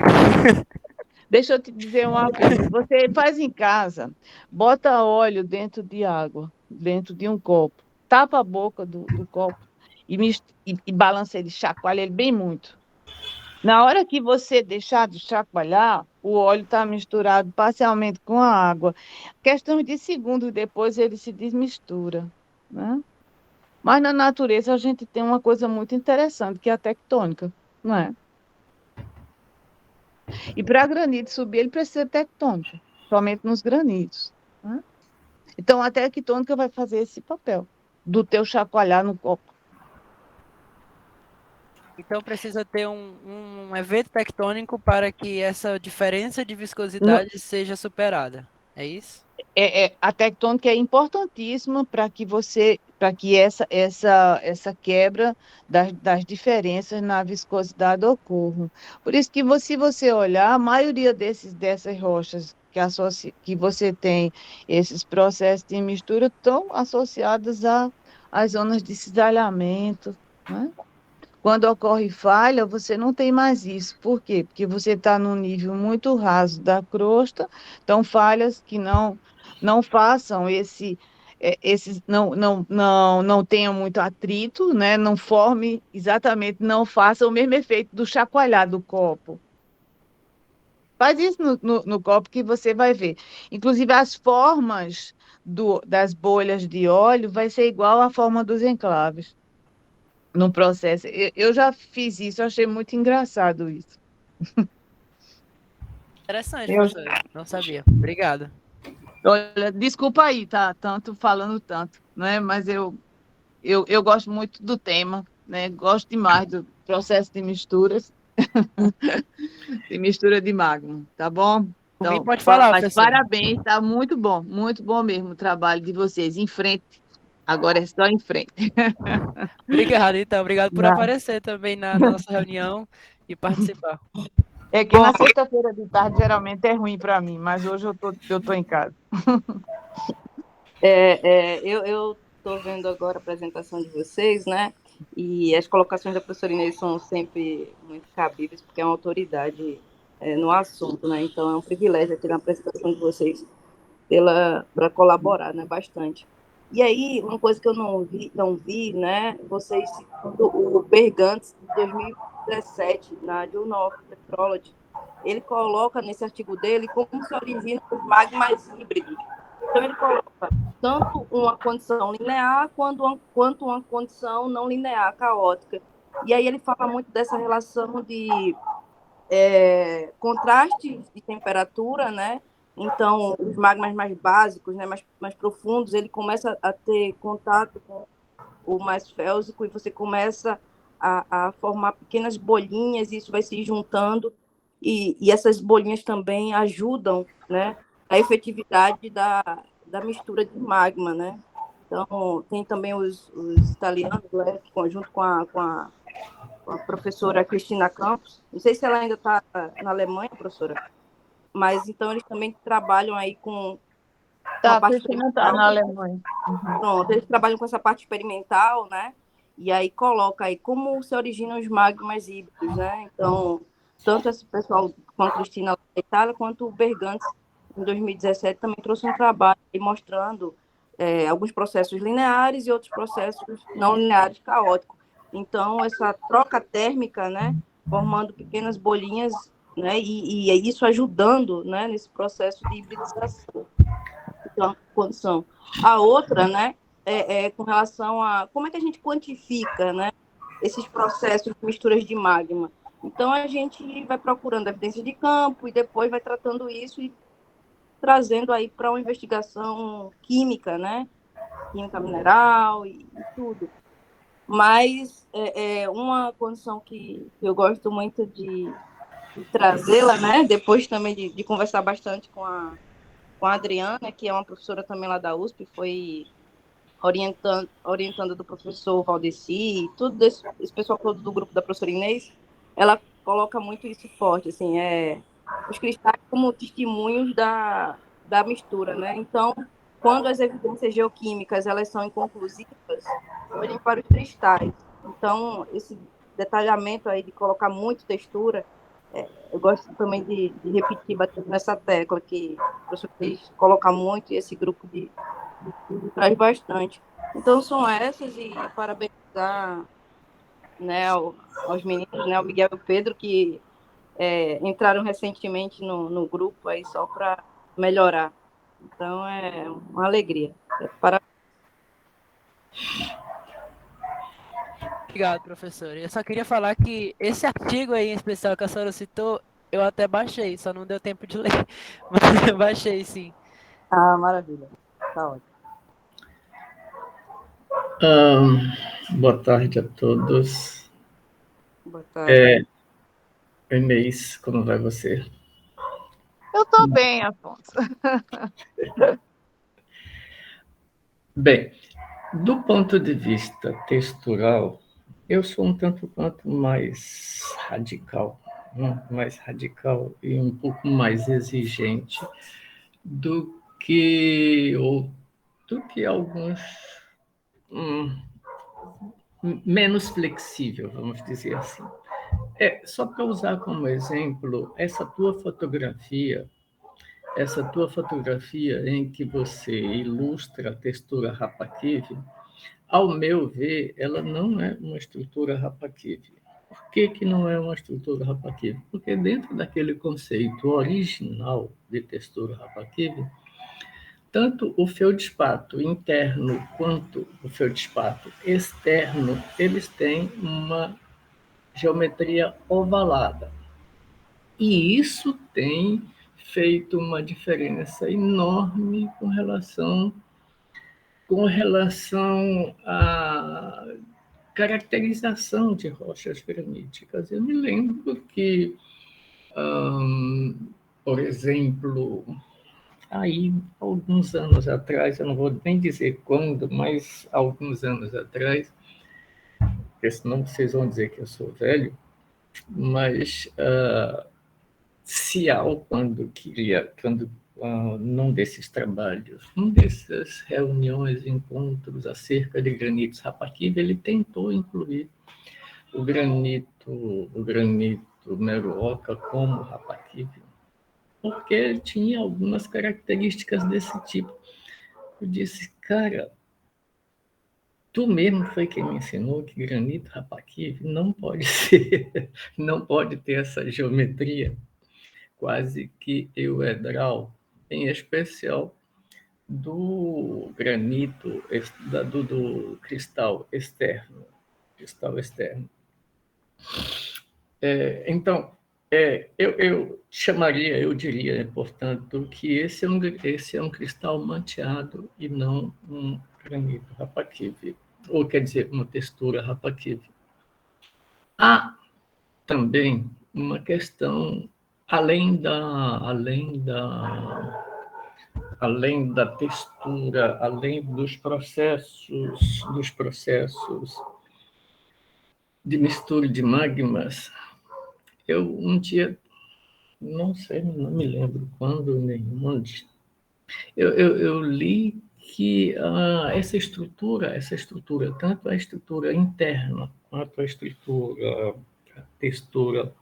Deixa eu te dizer uma coisa. Você faz em casa, bota óleo dentro de água, dentro de um copo, tapa a boca do copo e balança ele, chacoalha ele bem muito. Na hora que você deixar de chacoalhar, o óleo está misturado parcialmente com a água. Questão de segundos depois ele se desmistura, né? Mas na natureza a gente tem uma coisa muito interessante, que é a tectônica, não é? E para granito subir, ele precisa de tectônica, somente nos granitos, né? Então, a tectônica vai fazer esse papel do teu chacoalhar no copo. Então precisa ter um evento tectônico para que essa diferença de No- viscosidade seja superada. É isso? a tectônica é importantíssima para que essa quebra das diferenças na viscosidade ocorra. Por isso que se você olhar, a maioria dessas rochas que você tem esses processos de mistura estão associados às zonas de cisalhamento, né? Quando ocorre falha, você não tem mais isso. Por quê? Porque você está num nível muito raso da crosta, então falhas que não façam esses não tenham muito atrito, né? Não forme exatamente, não façam o mesmo efeito do chacoalhar do copo. Faz isso no copo que você vai ver. Inclusive, as formas das bolhas de óleo vai ser igual à forma dos enclaves no processo. Eu já fiz isso, eu achei muito engraçado isso. Interessante, Eu, professora. Não sabia. Obrigado. olha, desculpa aí, tá? Falando tanto, né? Mas eu gosto muito do tema, né? Gosto demais do processo de misturas, de mistura de magma, tá bom? Por mim, Então, pode falar, mas professora. parabéns, tá muito bom mesmo o trabalho de vocês. Em frente, agora é só em frente. Obrigado, então. Obrigado por Nada. aparecer também na nossa reunião e participar. É que na sexta-feira de tarde geralmente é ruim para mim, mas hoje eu tô em casa. Eu estou vendo agora a apresentação de vocês, né? E as colocações da professora Inês são sempre muito cabíveis, porque é uma autoridade no assunto, né? Então é um privilégio aqui na apresentação de vocês para colaborar, né? Bastante. E aí, uma coisa que eu não vi, né? Vocês citando o Bergantz, de 2017, na Journal of Petrology, ele coloca nesse artigo dele como se originam os magmas híbridos. Então, ele coloca tanto uma condição linear quanto uma condição não linear, caótica. E aí ele fala muito dessa relação de contraste de temperatura, né? Então, os magmas mais básicos, né, mais profundos, ele começa a ter contato com o mais félsico e você começa a formar pequenas bolinhas e isso vai se juntando e essas bolinhas também ajudam, né, a efetividade da mistura de magma, né? Então, tem também os italianos, né, junto com a professora Cristina Campos. Não sei se ela ainda está na Alemanha, professora, mas então eles também trabalham aí com a Tá, a parte Cristina está experimental. na Alemanha. Uhum. Pronto, eles trabalham com essa parte experimental, né? e aí coloca aí como se originam os magmas híbridos, né? Então, tanto esse pessoal, com a Cristina lá da Itália, quanto o Bergantes, em 2017, também trouxe um trabalho aí mostrando alguns processos lineares e outros processos não lineares caóticos. Então, essa troca térmica, né, formando pequenas bolinhas, né, e isso ajudando, né, nesse processo de hibridização. Então, condição. A outra, né, com relação a como é que a gente quantifica, né, esses processos de misturas de magma. Então, a gente vai procurando evidências de campo e depois vai tratando isso e trazendo aí para uma investigação química, né, química mineral e tudo. Mas uma condição que eu gosto muito de trazê-la, né, depois também de conversar bastante com a Adriana, que é uma professora também lá da USP, foi orientando do professor Valdeci, tudo esse pessoal todo do grupo da professora Inês, ela coloca muito isso forte, assim, os cristais como testemunhos da mistura, né? Então, quando as evidências geoquímicas elas são inconclusivas, olhem para os cristais. Então, esse detalhamento aí de colocar muito textura, eu gosto também de repetir, bater nessa tecla que o professor Cris coloca muito e esse grupo traz bastante. Então, são essas e parabenizar, né, aos meninos, né, o Miguel e o Pedro, que entraram recentemente no grupo aí só para melhorar. Então, é uma alegria. Obrigado, professor. Eu só queria falar que esse artigo aí em especial que a senhora citou, eu até baixei, só não deu tempo de ler, mas eu baixei sim. Ah, maravilha. Tá ótimo. Boa tarde a todos. Boa tarde. Inês, como vai você? Eu estou bem, Afonso. Bem, do ponto de vista textural, eu sou um tanto quanto mais radical, e um pouco mais exigente do que, do que alguns menos flexível, vamos dizer assim. Só para usar como exemplo, essa tua fotografia em que você ilustra a textura Rapakive, ao meu ver, ela não é uma estrutura Rapakive. Por que não é uma estrutura Rapakive? Porque dentro daquele conceito original de textura Rapakive, tanto o feldspato interno quanto o feldspato externo, eles têm uma geometria ovalada. E isso tem feito uma diferença enorme com relação à caracterização de rochas graníticas. Eu me lembro que, por exemplo, aí alguns anos atrás, eu não vou nem dizer quando, mas alguns anos atrás, porque senão vocês vão dizer que eu sou velho, mas Cial, num desses trabalhos, num dessas reuniões, encontros acerca de granitos Rapakive, ele tentou incluir o granito Meruoca como Rapakive, porque ele tinha algumas características desse tipo. Eu disse, cara, tu mesmo foi quem me ensinou que granito Rapakive não pode ser, não pode ter essa geometria quase que euedral, em especial do granito, do cristal externo. Então, eu chamaria, eu diria, portanto, que esse é um cristal manteado e não um granito Rapakive, ou quer dizer, uma textura Rapakive. Há também uma questão além da textura, além dos processos de mistura de magmas. Eu um dia, não sei, não me lembro quando nem onde, eu li que essa estrutura, tanto a estrutura interna quanto a textura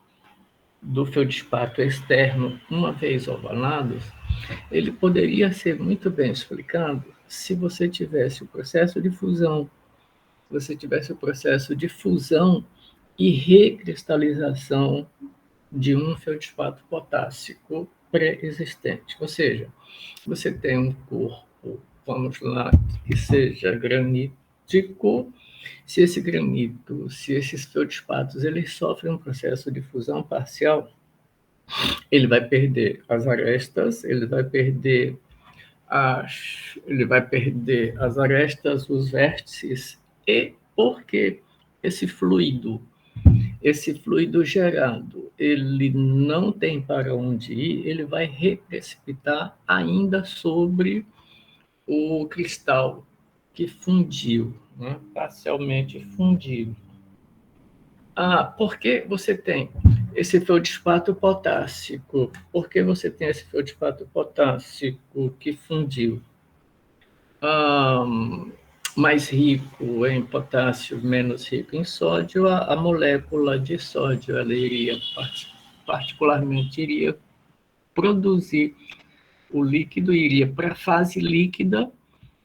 do feldspato externo, uma vez ovalados, ele poderia ser muito bem explicado se você tivesse o processo de fusão, e recristalização de um feldspato potássico pré-existente. Ou seja, você tem um corpo, vamos lá, que seja granítico. Se esses feldspatos, eles sofrem um processo de fusão parcial, ele vai perder as arestas, os vértices, e porque esse fluido gerado, ele não tem para onde ir, ele vai reprecipitar ainda sobre o cristal que fundiu, né? Parcialmente fundido. Por que você tem esse feldspato potássico? Por que você tem esse feldspato potássico que fundiu? Mais rico em potássio, menos rico em sódio, a molécula de sódio, ela iria produzir o líquido, iria para a fase líquida,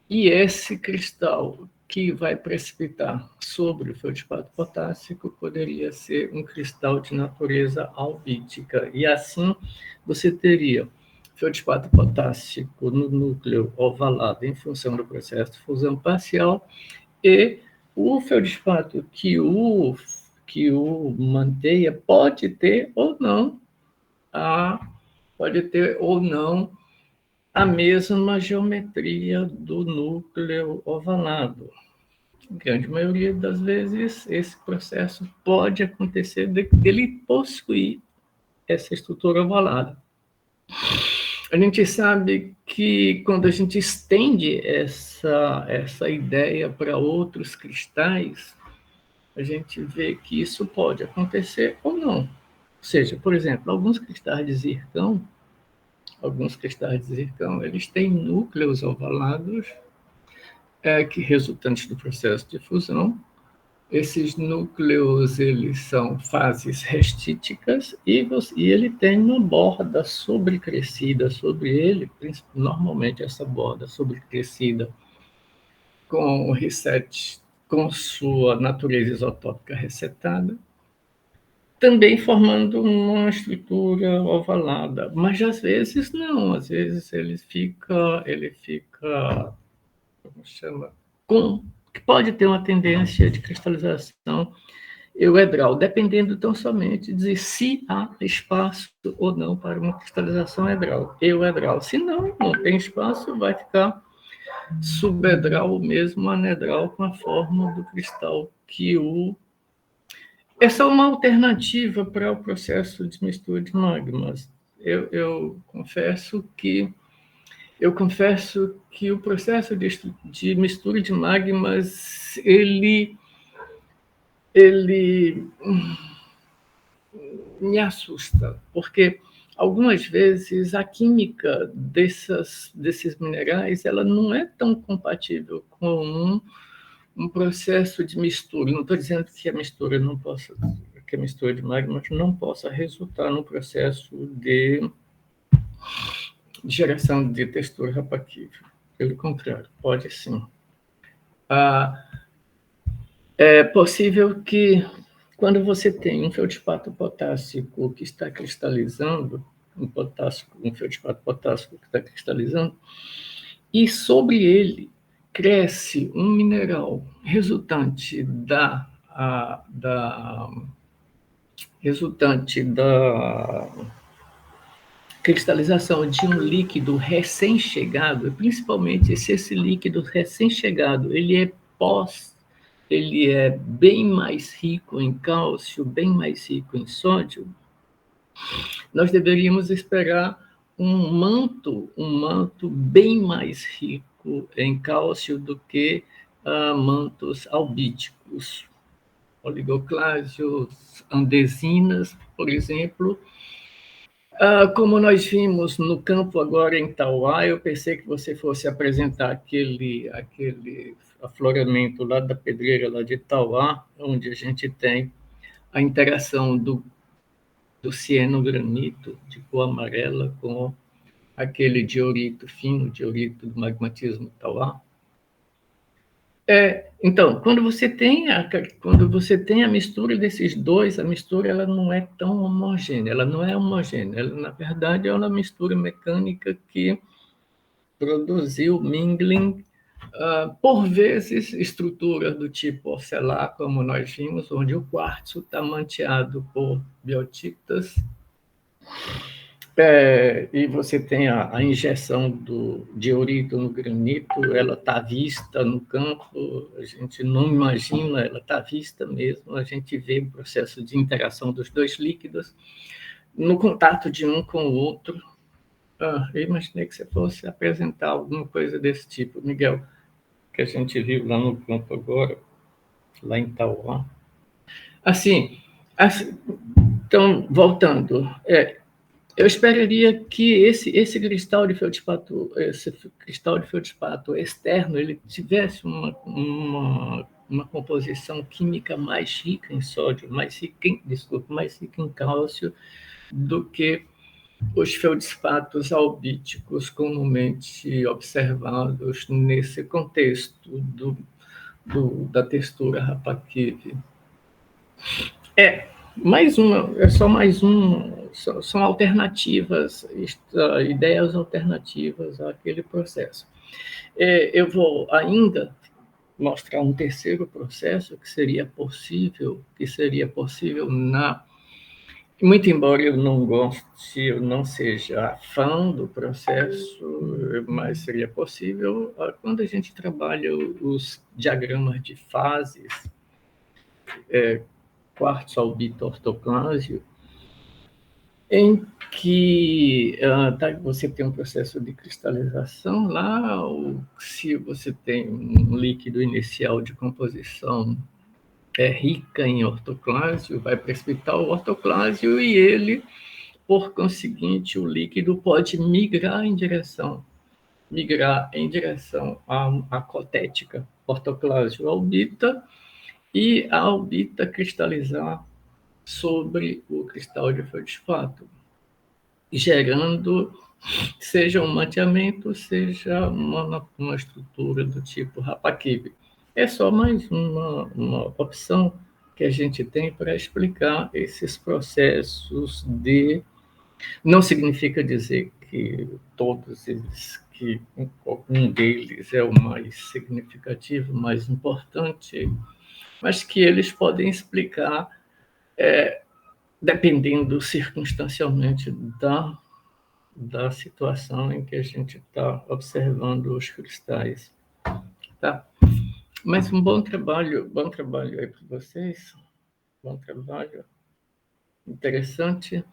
e esse cristal que vai precipitar sobre o feldspato potássico poderia ser um cristal de natureza albítica. E assim você teria feldspato potássico no núcleo ovalado em função do processo de fusão parcial, e o feldspato que o mantenha pode ter ou não a mesma geometria do núcleo ovalado. Em grande maioria das vezes, esse processo pode acontecer dele possuir essa estrutura ovalada. A gente sabe que quando a gente estende essa ideia para outros cristais, a gente vê que isso pode acontecer ou não. Ou seja, por exemplo, alguns cristais de zircão, eles têm núcleos ovalados que resultantes do processo de fusão. Esses núcleos, eles são fases restíticas, e ele tem uma borda sobrecrescida sobre ele, normalmente essa borda sobrecrescida com o reset, com sua natureza isotópica resetada, também formando uma estrutura ovalada, mas às vezes não, às vezes ele fica como chama, que pode ter uma tendência de cristalização euedral, dependendo tão somente de se há espaço ou não para uma cristalização euedral. Se não tem espaço, vai ficar subedral ou mesmo anedral, com a forma do cristal que essa é uma alternativa para o processo de mistura de magmas. Eu confesso que o processo de mistura de magmas, ele me assusta, porque algumas vezes a química desses minerais, ela não é tão compatível com um processo de mistura. Não estou dizendo que a mistura de magmas não possa resultar no processo de geração de textura rapaquível. Pelo contrário, pode sim. É possível que, quando você tem um feldspato potássico que está cristalizando, um feldspato potássico que está cristalizando, e sobre ele cresce um mineral resultante da cristalização de um líquido recém-chegado, principalmente se esse líquido recém-chegado ele é bem mais rico em cálcio, bem mais rico em sódio, nós deveríamos esperar um manto bem mais rico em cálcio do que mantos albíticos, oligoclásios, andesinas, por exemplo, Como nós vimos no campo agora em Tauá, eu pensei que você fosse apresentar aquele afloramento lá da pedreira lá de Tauá, onde a gente tem a interação do cianogranito de cor amarela com aquele diorito fino, diorito do magmatismo Tauá. Então, quando você tem a mistura desses dois, a mistura ela não é tão homogênea, ela não é homogênea, ela, na verdade, é uma mistura mecânica que produziu mingling, por vezes, estruturas do tipo ocelar, como nós vimos, onde o quartzo está manteado por biotitas, e você tem a injeção do diorito no granito, ela está vista no campo, a gente não imagina, ela está vista mesmo, a gente vê o processo de interação dos dois líquidos no contato de um com o outro. Eu imaginei que você fosse apresentar alguma coisa desse tipo, Miguel, que a gente viu lá no campo agora, lá em Tauá. Assim, então, voltando, eu esperaria que esse cristal de feldspato externo, ele tivesse uma composição química mais rica em sódio, mais rica em cálcio do que os feldspatos albíticos comumente observados nesse contexto da textura Rapakive. São alternativas, ideias alternativas àquele processo. Eu vou ainda mostrar um terceiro processo que seria possível muito embora eu não goste, eu não seja fã do processo, mas seria possível quando a gente trabalha os diagramas de fases, quartzo albito ortoclásio, em que você tem um processo de cristalização lá, ou se você tem um líquido inicial de composição rica em ortoclásio, vai precipitar o ortoclásio e ele, por conseguinte, o líquido pode migrar em direção à cotética ortoclásio albita e a albita cristalizar sobre o cristal de feldspato, gerando seja um manteamento, seja uma estrutura do tipo Rapakive. É só mais uma opção que a gente tem para explicar esses processos de... Não significa dizer que todos eles, que algum deles é o mais significativo, mais importante, mas que eles podem explicar, dependendo circunstancialmente da situação em que a gente está observando os cristais. Tá? Mas um bom trabalho aí para vocês, bom trabalho, interessante.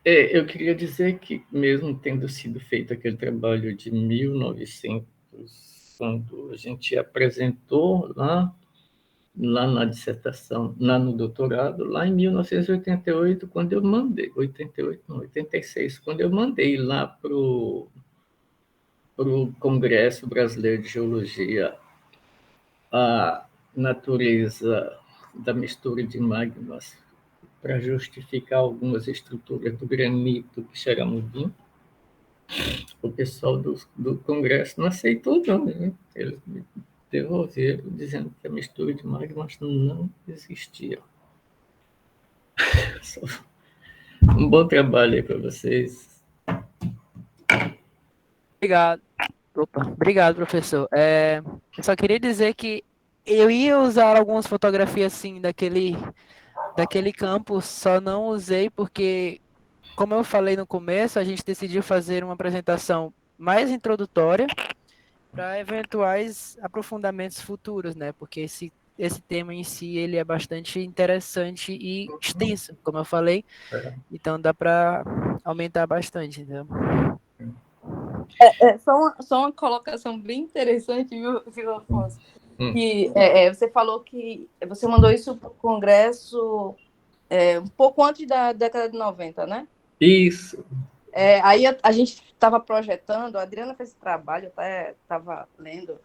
Eu queria dizer que, mesmo tendo sido feito aquele trabalho de 1900, quando a gente apresentou lá na dissertação, lá no doutorado, lá em 1988, quando eu mandei, 86, quando eu mandei lá para o Congresso Brasileiro de Geologia a natureza da mistura de magmas para justificar algumas estruturas do granito que Xeramubim, o pessoal do Congresso não aceitou, não, né? Eles me devolveram dizendo que a mistura de magmas não existia. Um bom trabalho aí para vocês. Obrigado, professor. Eu só queria dizer que eu ia usar algumas fotografias assim daquele campo, só não usei porque, como eu falei no começo, a gente decidiu fazer uma apresentação mais introdutória para eventuais aprofundamentos futuros, né? Porque esse tema em si ele é bastante interessante e extenso, como eu falei, então dá para aumentar bastante, entendeu? Só uma colocação bem interessante, viu Afonso? Que você falou que você mandou isso para o Congresso um pouco antes da década de 90, né? Isso. Aí a gente estava projetando, a Adriana fez esse trabalho, eu até estava lendo,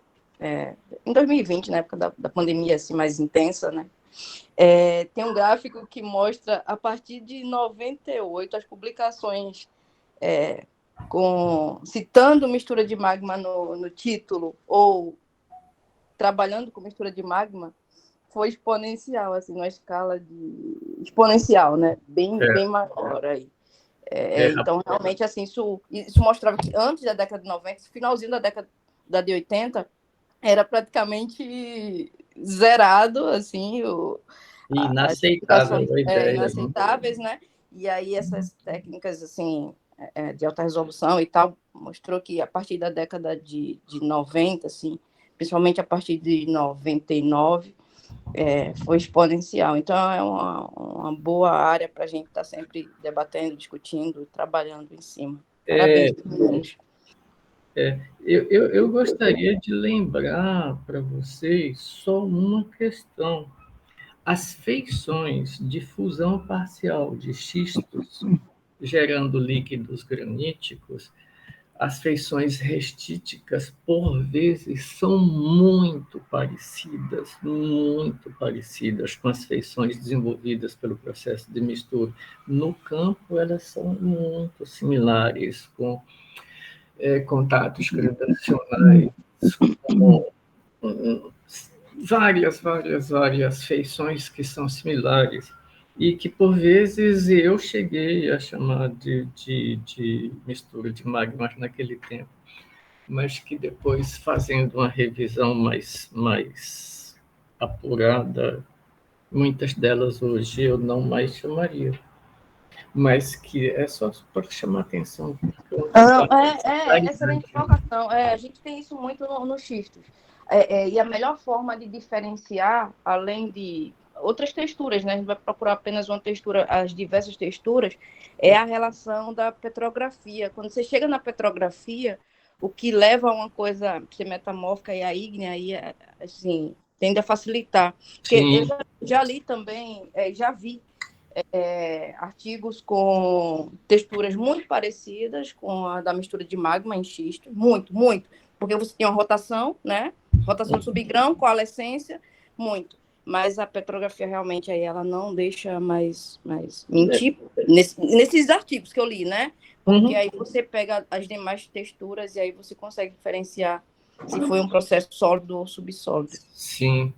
em 2020, na época da pandemia assim, mais intensa, né? Tem um gráfico que mostra, a partir de 98, as publicações citando mistura de magma no título, ou trabalhando com mistura de magma, foi exponencial, assim, numa escala exponencial, né? Bem maior aí. Então, realmente, assim, isso mostrava que antes da década de 90, finalzinho da década de 80, era praticamente zerado, assim, as Inaceitável publicações a ideia. inaceitáveis, né? E aí essas técnicas, assim, de alta resolução e tal, mostrou que a partir da década de 90, assim, principalmente a partir de 99, foi exponencial. Então, é uma boa área para a gente estar sempre debatendo, discutindo, trabalhando em cima. Parabéns, meninos. Eu gostaria de lembrar para vocês só uma questão. As feições de fusão parcial de xistos gerando líquidos graníticos, as feições restíticas, por vezes, são muito parecidas com as feições desenvolvidas pelo processo de mistura. No campo, elas são muito similares, com contatos gravitacionais, com várias feições que são similares e que, por vezes, eu cheguei a chamar de mistura de magmas naquele tempo, mas que depois, fazendo uma revisão mais apurada, muitas delas hoje eu não mais chamaria, mas que é só para chamar atenção. Excelente colocação. A gente tem isso muito no xistos. E a melhor forma de diferenciar, além de outras texturas, né? A gente vai procurar apenas uma textura, as diversas texturas, é a relação da petrografia. Quando você chega na petrografia, o que leva a uma coisa ser metamórfica e a ígnea, aí, assim, tende a facilitar. Porque eu já li também, já vi artigos com texturas muito parecidas com a da mistura de magma em xisto, muito, porque você tem uma rotação, né? Rotação de subgrão, coalescência, muito. Mas a petrografia realmente aí ela não deixa mais mentir nesses artigos que eu li, né? Porque aí você pega as demais texturas e aí você consegue diferenciar se foi um processo sólido ou subsólido. Sim.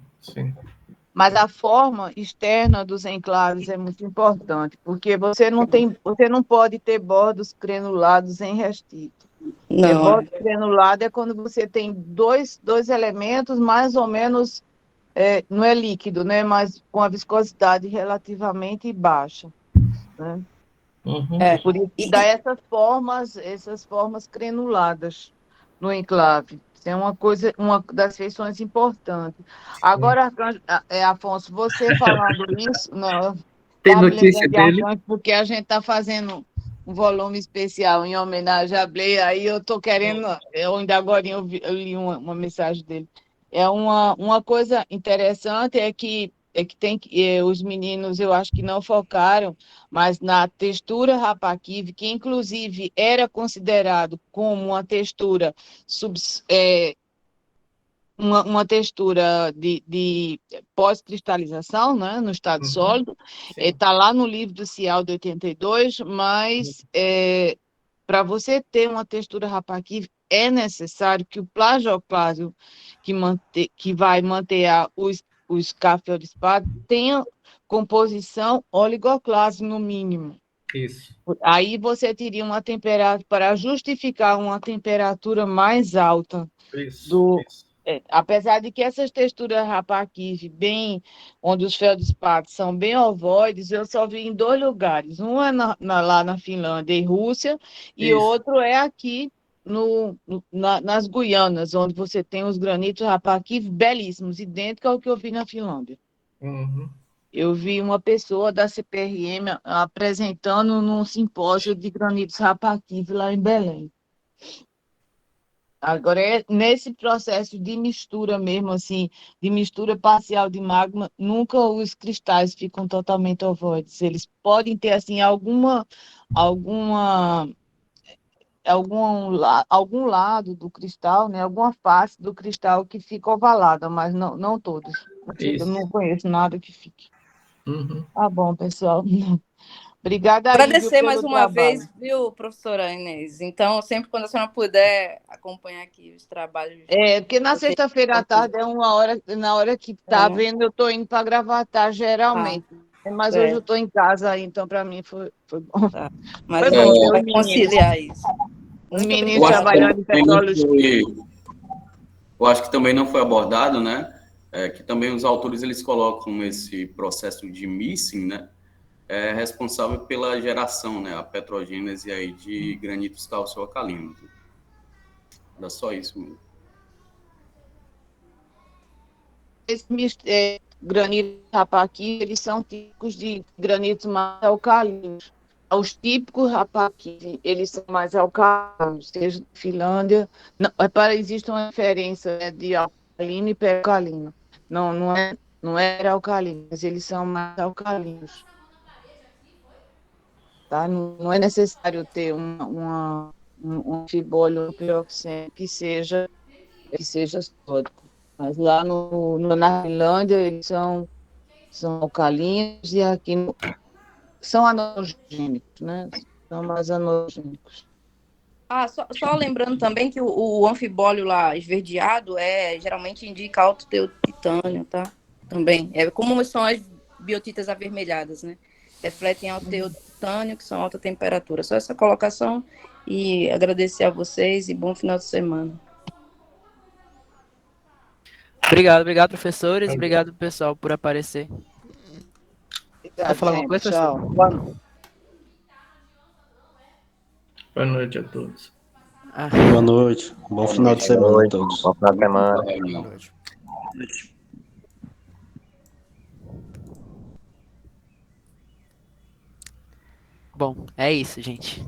Mas a forma externa dos enclaves é muito importante, porque você não pode ter bordos granulados em restito. Bordo granulado é quando você tem dois elementos mais ou menos, não é líquido, né, mas com a viscosidade relativamente baixa, né? Por isso que dá essas formas granuladas no enclave. Isso é uma das feições importantes. Agora, Afonso, você falando isso, não, tem estava me notícia lembrando de dele? Afonso, porque a gente está fazendo um volume especial em homenagem a Blay, aí eu estou querendo, ainda agora eu li uma mensagem dele. Uma coisa interessante é que os meninos, eu acho que não focaram, mas na textura Rapakive, que inclusive era considerado como uma textura uma textura de pós-cristalização, né, no estado sólido, está lá no livro do Cial de 82, mas para você ter uma textura Rapakive, é necessário que o plagioclásio que vai manter os cafeolispados tenha composição oligoclase, no mínimo. Isso. Aí você teria uma temperatura, para justificar uma temperatura mais alta. Isso. Apesar de que essas texturas Rapakive, onde os feldspatos são bem ovoides, eu só vi em 2 lugares. Um é lá na Finlândia e Rússia, e outro é aqui nas Guianas, onde você tem os granitos Rapakive belíssimos, idênticos ao que eu vi na Finlândia. Eu vi uma pessoa da CPRM apresentando num simpósio de granitos Rapakive lá em Belém. Agora, nesse processo de mistura mesmo, assim, de mistura parcial de magma, nunca os cristais ficam totalmente ovoides. Eles podem ter, assim, alguma algum lado do cristal, né? Alguma face do cristal que fica ovalada, mas não todos. Eu Isso. não conheço nada que fique. Uhum. Tá bom, pessoal. Obrigada aí, viu, Agradecer mais pelo uma trabalho. vez, viu, professora Inês? Então, sempre quando a senhora puder acompanhar aqui os trabalhos, Porque na vocês sexta-feira à estão tarde é uma hora, na hora que tá né? vendo, eu estou indo para Gravatar, Ah, geralmente. Mas hoje eu certo, estou em casa aí, então para mim foi bom. tá. Foi Mas a bom gente ver vai conciliar isso. os Muito meninos Eu acho obrigada. que trabalhando em também não petróleos foi, químicos. eu acho que também não foi abordado, né? Que também os autores eles colocam esse processo de missing, né? Responsável pela geração, né? A petrogênese aí de granitos cálcio-alcalinos. Era só isso mesmo. Granitos rapaqui, eles são típicos de granitos mais alcalinos. Os típicos rapaqui, eles são mais alcalinos, seja de Finlândia. Não, existe uma diferença, né, de alcalino e peralcalino. Não é alcalino, mas eles são mais alcalinos. Tá? Não é necessário ter um fibólio piroxene que seja sódico. Mas lá na Finlândia eles são alcalinos e aqui são anogênicos, né? São mais anogênicos. Ah, só lembrando também que o anfibólio lá esverdeado geralmente indica alto teor de titânio, tá? Também. É como são as biotitas avermelhadas, né? Refletem alto teor de titânio, que são alta temperatura. Só essa colocação e agradecer a vocês e bom final de semana. Obrigado, professores. Obrigado, pessoal, por aparecer. Quer Obrigado, falar alguma gente. coisa, professor? Tchau. Boa noite a todos. Ah, Boa noite. Bom Boa final de noite. semana a Noite, todos. bom final de semana. Boa noite. bom, é isso, gente.